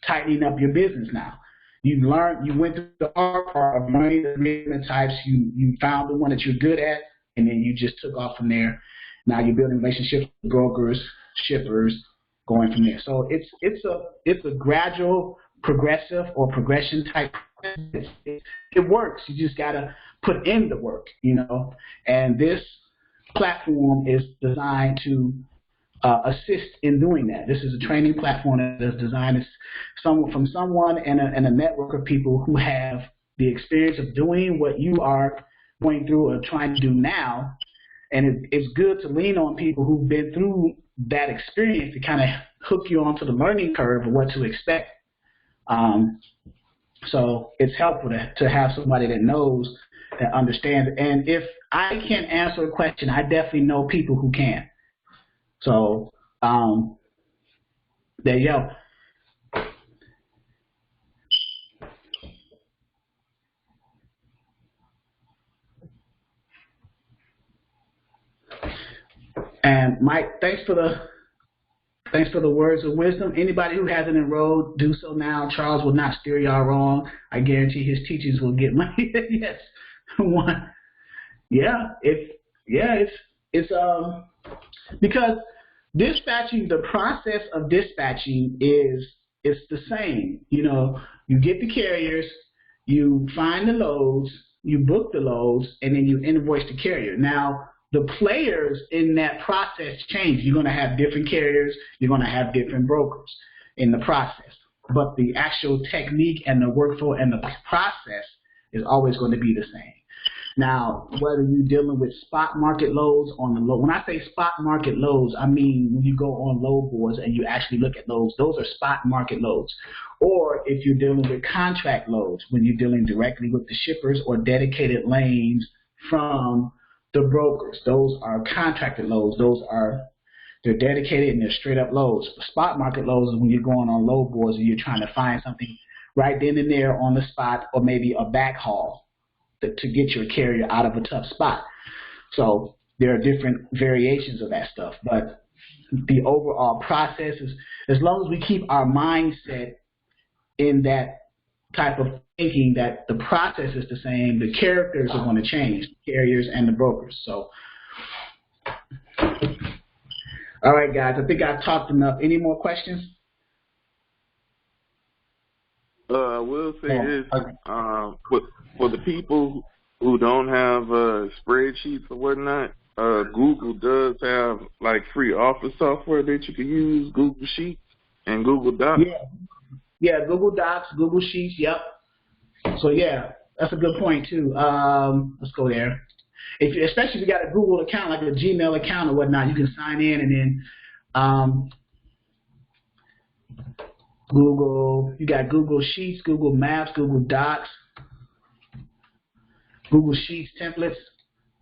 [SPEAKER 2] tightening up your business now. You went through the hard part of learning the equipment types. You found the one that you're good at, and then you just took off from there. Now you're building relationships with brokers, shippers, going from there. So it's a gradual, progressive or progression type. It works. You just gotta put in the work, And this platform is designed to assist in doing that. This is a training platform that is designed from someone and a network of people who have the experience of doing what you are going through or trying to do now. And it's good to lean on people who've been through that experience to kind of hook you onto the learning curve of what to expect. So it's helpful to have somebody that knows, that understands. And if I can't answer a question, I definitely know people who can. So there you go. And Mike, thanks for the words of wisdom. Anybody who hasn't enrolled, do so now. Charles will not steer y'all wrong. I guarantee his teachings will get money. Yes. One. Yeah. It's because dispatching, the process of dispatching it's the same. You get the carriers, you find the loads, you book the loads, and then you invoice the carrier. Now, the players in that process change. You're going to have different carriers. You're going to have different brokers in the process. But the actual technique and the workflow and the process is always going to be the same. Now, whether you're dealing with spot market loads on the load, when I say spot market loads, I mean when you go on load boards and you actually look at those are spot market loads. Or if you're dealing with contract loads, when you're dealing directly with the shippers or dedicated lanes from the brokers, those are contracted loads. They're dedicated and they're straight up loads. Spot market loads is when you're going on load boards and you're trying to find something right then and there on the spot, or maybe a backhaul to get your carrier out of a tough spot. So there are different variations of that stuff. But the overall process is, as long as we keep our mindset in that type of thinking that the process is the same, the characters are going to change, the carriers and the brokers. So, all right, guys, I think I've talked enough. Any more questions?
[SPEAKER 10] I will say this, for the people who don't have spreadsheets or whatnot, Google does have like free office software that you can use, Google Sheets and Google Docs.
[SPEAKER 2] Yeah, Google Docs, Google Sheets, yep. So yeah, that's a good point too. Let's go there. Especially if you got a Google account, like a Gmail account or whatnot, you can sign in and then you got Google Sheets, Google Maps, Google Docs, Google Sheets templates.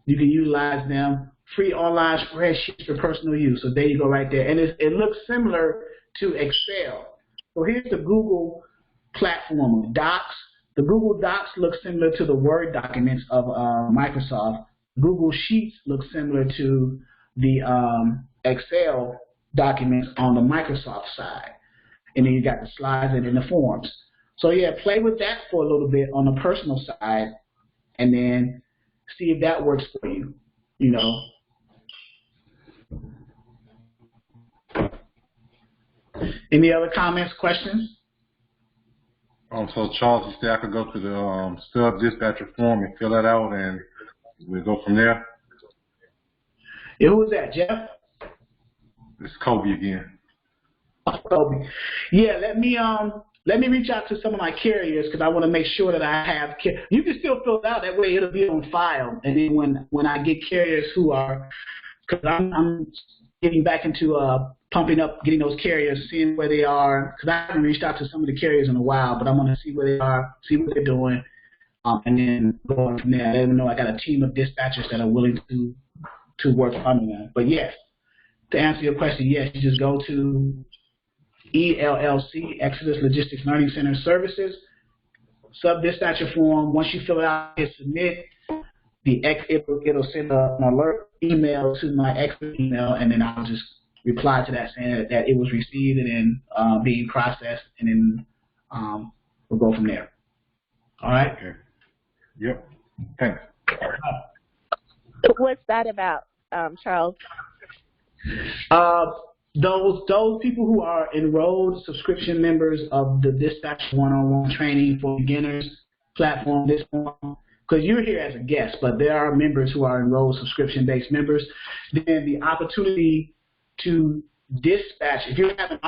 [SPEAKER 2] You can utilize them. Free online spreadsheets for personal use. So there you go right there. And it looks similar to Excel. So here's the Google platform of Docs. The Google Docs look similar to the Word documents of Microsoft. Google Sheets look similar to the Excel documents on the Microsoft side. And then you got the slides and then the forms. So yeah, play with that for a little bit on the personal side and then see if that works for you, you know. Any other comments, questions?
[SPEAKER 3] So Charles, you said I could go to the sub dispatcher form and fill that out, and we'll go from there.
[SPEAKER 2] Yeah, who was that, Jeff?
[SPEAKER 3] It's Kobe again.
[SPEAKER 2] Kobe. Yeah, let me reach out to some of my carriers because I want to make sure that I have. You can still fill it out that way; it'll be on file. And then when I get carriers who are, because I'm getting back into pumping up, getting those carriers, seeing where they are. Because I haven't reached out to some of the carriers in a while, but I'm going to see where they are, see what they're doing, and then going from there. Let them know I got a team of dispatchers that are willing to work under them. But yes, to answer your question, yes, you just go to ELLC, Exodus Logistics Learning Center Services, sub-dispatcher form. Once you fill it out, hit submit, it'll send an alert email to my expert email, and then I'll just reply to that saying that it was received and then being processed, and then we'll go from there. All right?
[SPEAKER 3] Okay. Yep. Thanks.
[SPEAKER 4] What's that about, Charles?
[SPEAKER 2] Those people who are enrolled subscription members of the Dispatch One-on-One Training for Beginners platform, this one, because you're here as a guest, but there are members who are enrolled subscription-based members, then the opportunity to dispatch, if you're having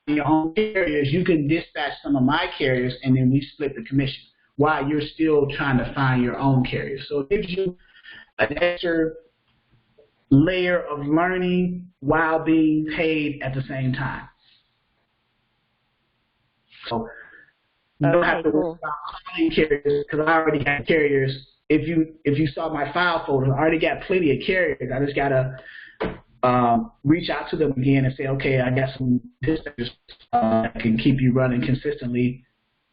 [SPEAKER 2] your own carriers, you can dispatch some of my carriers, and then we split the commission while you're still trying to find your own carriers. So it gives you an extra layer of learning while being paid at the same time. So you don't have to worry about calling carriers because I already got carriers. If you saw my file folder, I already got plenty of carriers. I just gotta reach out to them again and say, okay, I got some dispatchers that can keep you running consistently,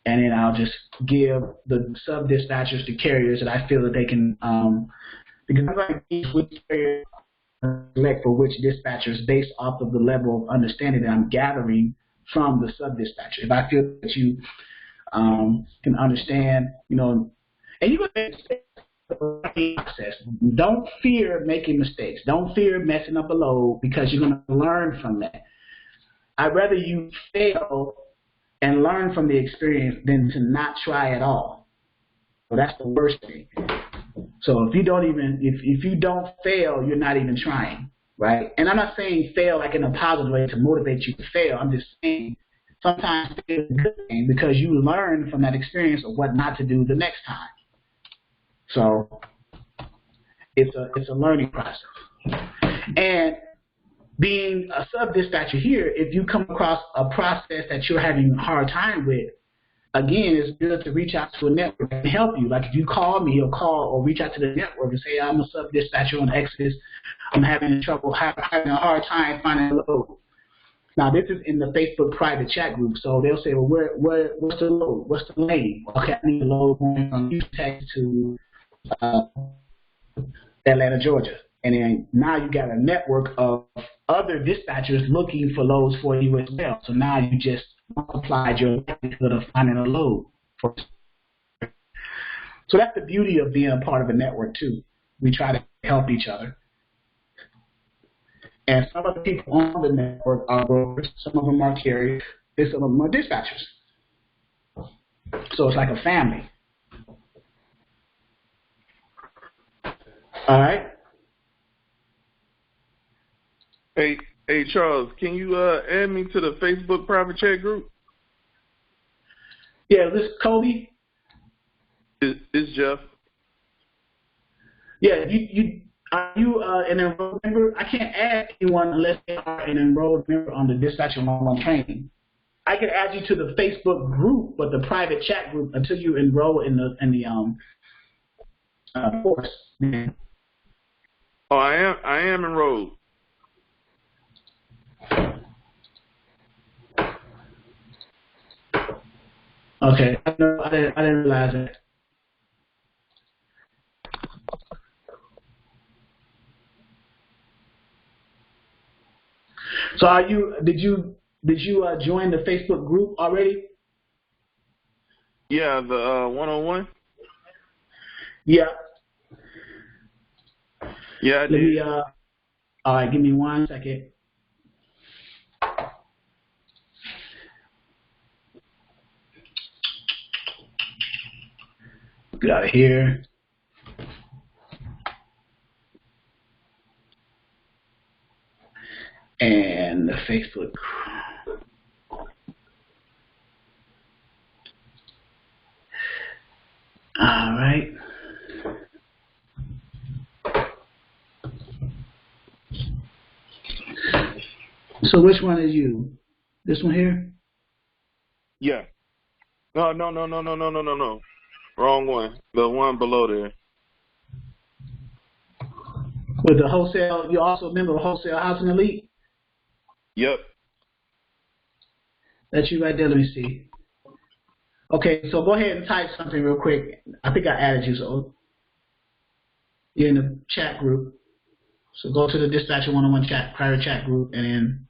[SPEAKER 2] and then I'll just give the sub dispatchers to carriers that I feel that they can. Because I'm going to use which carrier select for which dispatchers based off of the level of understanding that I'm gathering from the sub dispatcher. If I feel that you can understand, you know, and you can make mistakes in the process. Don't fear making mistakes. Don't fear messing up a load because you're going to learn from that. I'd rather you fail and learn from the experience than to not try at all. So that's the worst thing. So if you don't even, if you don't fail, you're not even trying, right? And I'm not saying fail like in a positive way to motivate you to fail. I'm just saying sometimes fail is a good thing because you learn from that experience of what not to do the next time. So it's a learning process. And being a sub-dispatcher here, if you come across a process that you're having a hard time with, again, it's good to reach out to a network and help you. Like if you call me or reach out to the network and say, I'm a sub-dispatcher on Exodus. I'm having trouble, having a hard time finding a load. Now, this is in the Facebook private chat group. So they'll say, well, what's the load? What's the lane? Okay, I need a load going from Houston, Texas to Atlanta, Georgia. And then now you got a network of other dispatchers looking for loads for you as well. So now you just multiplied your likelihood of finding a load. So that's the beauty of being a part of a network too. We try to help each other. And some of the people on the network are brokers, some of them are carriers, and some of them are dispatchers. So it's like a family. All right.
[SPEAKER 10] Hey, Charles, can you add me to the Facebook private chat group?
[SPEAKER 2] Yeah, this is Kobe.
[SPEAKER 10] It's Jeff.
[SPEAKER 2] Yeah, are you an enrolled member? I can't add anyone unless they are an enrolled member on the Dispatcher 101 training. I can add you to the Facebook group, but the private chat group until you enroll in the course.
[SPEAKER 10] Oh, I am enrolled.
[SPEAKER 2] Okay, I didn't realize that. So did you join the Facebook group already?
[SPEAKER 10] Yeah, the 101.
[SPEAKER 2] Yeah.
[SPEAKER 10] Yeah, I did.
[SPEAKER 2] All right, give me 1 second. Get out of here. And the Facebook. All right. So which one is you? This one here?
[SPEAKER 10] Yeah. No. Wrong one. The one below there.
[SPEAKER 2] With the wholesale, you're also a member of Wholesale Housing Elite?
[SPEAKER 10] Yep.
[SPEAKER 2] That's you right there. Let me see. Okay, so go ahead and type something real quick. I think I added you, so you're in the chat group. So go to the Dispatcher 101 private chat group, and then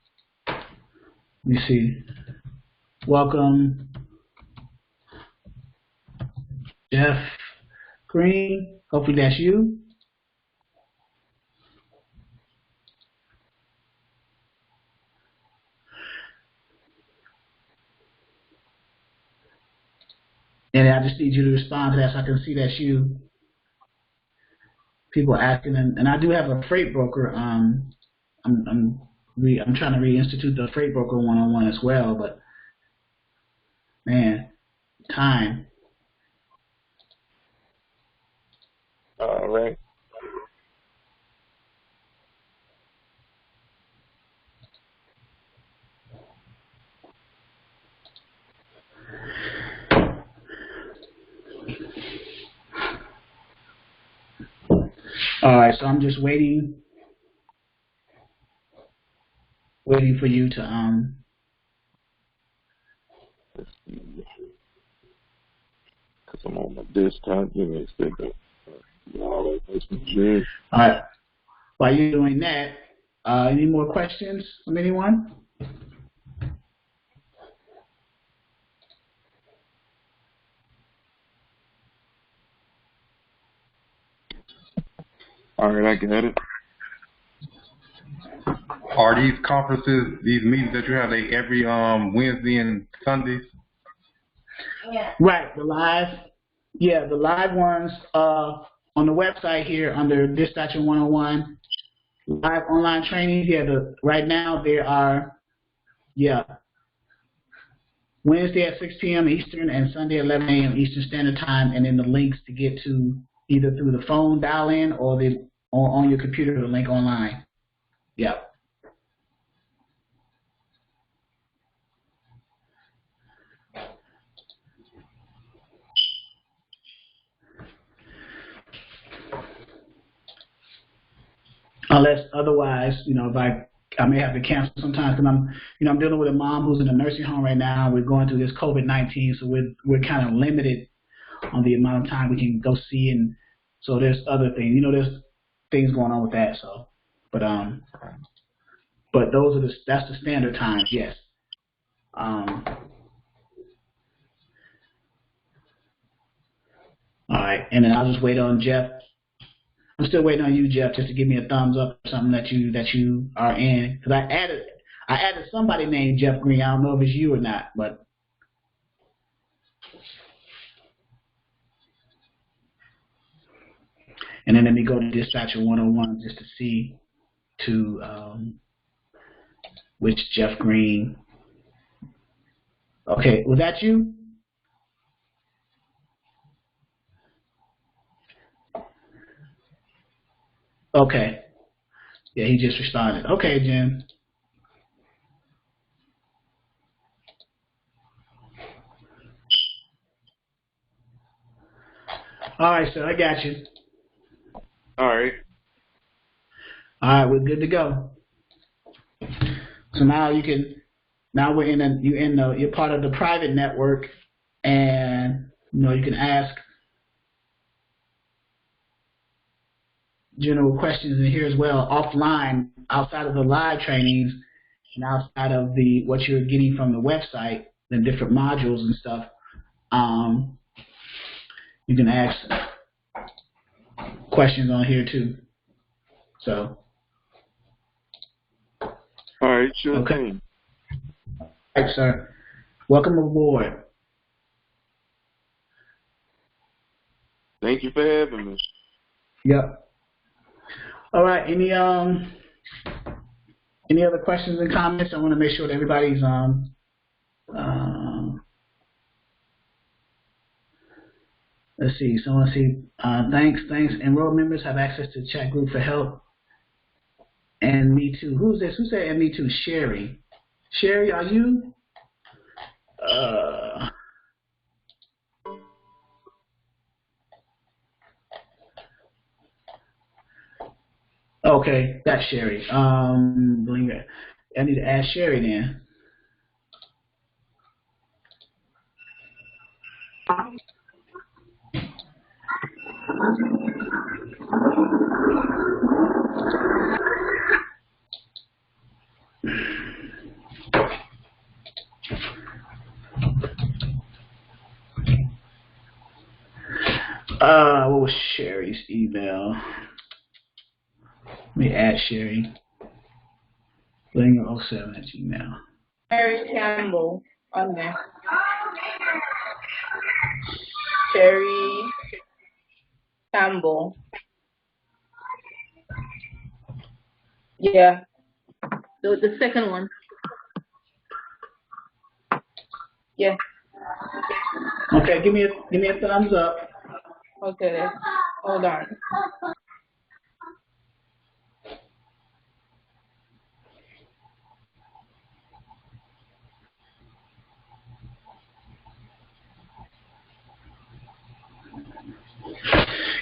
[SPEAKER 2] let me see. Welcome, Jeff Green. Hopefully that's you. And I just need you to respond to that so I can see that's you. People asking, and I do have a freight broker. I'm trying to reinstitute the freight broker 101 as well, but man, time.
[SPEAKER 10] All right.
[SPEAKER 2] All right, so I'm just waiting for you to
[SPEAKER 10] Because I'm on my desktop. Give me a second.
[SPEAKER 2] All right. While you're doing that, any more questions from anyone?
[SPEAKER 10] All right, I got it.
[SPEAKER 3] Are these conferences, these meetings that you have, they every Wednesday and Sundays?
[SPEAKER 2] Right, the live. Yeah, the live ones on the website here under Dispatcher 101, live online trainings. Yeah, right now there are, Wednesday at 6 p.m. Eastern and Sunday at 11 a.m. Eastern Standard Time, and then the links to get to either through the phone dial-in or on your computer, the link online. Yep. Unless otherwise, if I may have to cancel sometimes because I'm dealing with a mom who's in a nursing home right now. We're going through this COVID-19, so we're kind of limited on the amount of time we can go see, and so there's other things. There's things going on with that. So, but that's the standard times. Yes. All right, and then I'll just wait on Jeff. I'm still waiting on you, Jeff, just to give me a thumbs up or something that you are in. Because I added somebody named Jeff Green. I don't know if it's you or not, but and then let me go to Dispatcher 101 just to see which Jeff Green. Okay, was that you? Okay. Yeah, he just responded. Okay, Jim. All right, sir, I got you.
[SPEAKER 10] All right.
[SPEAKER 2] All right, we're good to go. So now you're part of the private network, and you can ask general questions in here as well, offline, outside of the live trainings, and outside of what you're getting from the website, the different modules and stuff. You can ask questions on here too. So.
[SPEAKER 10] All right, sure thing.
[SPEAKER 2] All right, sir. Welcome aboard.
[SPEAKER 10] Thank you for having me.
[SPEAKER 2] Yep. All right. Any other questions and comments? I want to make sure that everybody's let's see. Someone see. Thanks. Enrolled members have access to the chat group for help. And me too. Who's this? Who said and me too? Sherry. Sherry, are you? Okay, that's Sherry. I need to ask Sherry then. What was Sherry's email? Let me add Sherry. Blinger07 at Gmail.
[SPEAKER 8] Sherry Campbell on there. Sherry Campbell. Yeah. The second one. Yeah.
[SPEAKER 2] Okay, give me a thumbs up.
[SPEAKER 8] Okay. Hold on.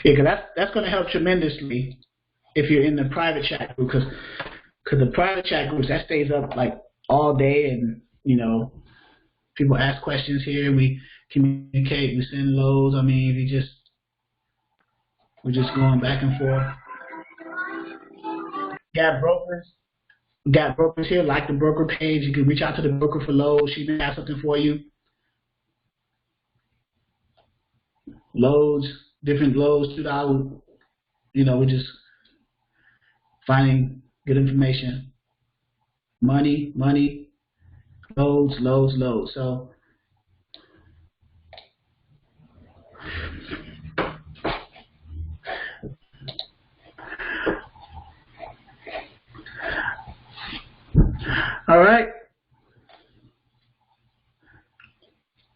[SPEAKER 2] Yeah, because that's going to help tremendously if you're in the private chat group, because the private chat groups, that stays up like all day, and people ask questions here, we communicate, we send loads. I mean, we're just going back and forth. Got brokers here, like the broker page. You can reach out to the broker for loads. She may have something for you. Loads, different loads, $2. We're just finding good information. Money, loads. So, All right.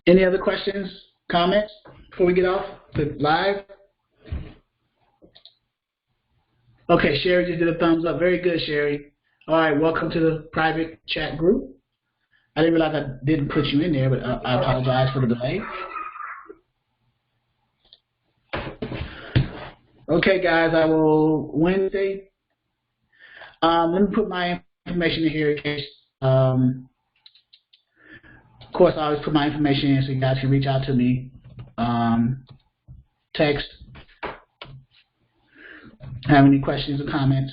[SPEAKER 2] Any other questions, comments before we get off the live? Okay, Sherry just did a thumbs up. Very good, Sherry. All right, welcome to the private chat group. I didn't realize I didn't put you in there, but I apologize for the delay. Okay, guys, I will Wednesday. Let me put my information in here in case. Of course, I always put my information in so you guys can reach out to me. Text. Have any questions or comments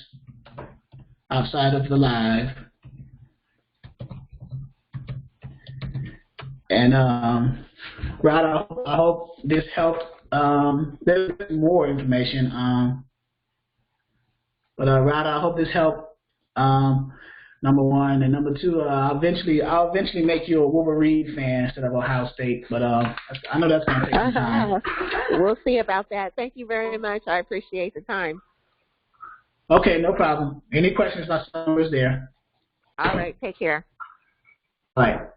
[SPEAKER 2] outside of the live? And Rod, I hope this helped. There's more information, but Rod, I hope this helped. Number one, and number two, I'll eventually make you a Wolverine fan instead of Ohio State. But I know that's going to take some time.
[SPEAKER 4] We'll see about that. Thank you very much. I appreciate the time.
[SPEAKER 2] Okay, no problem. Any questions? My number is there.
[SPEAKER 4] All right. Take care.
[SPEAKER 2] Bye.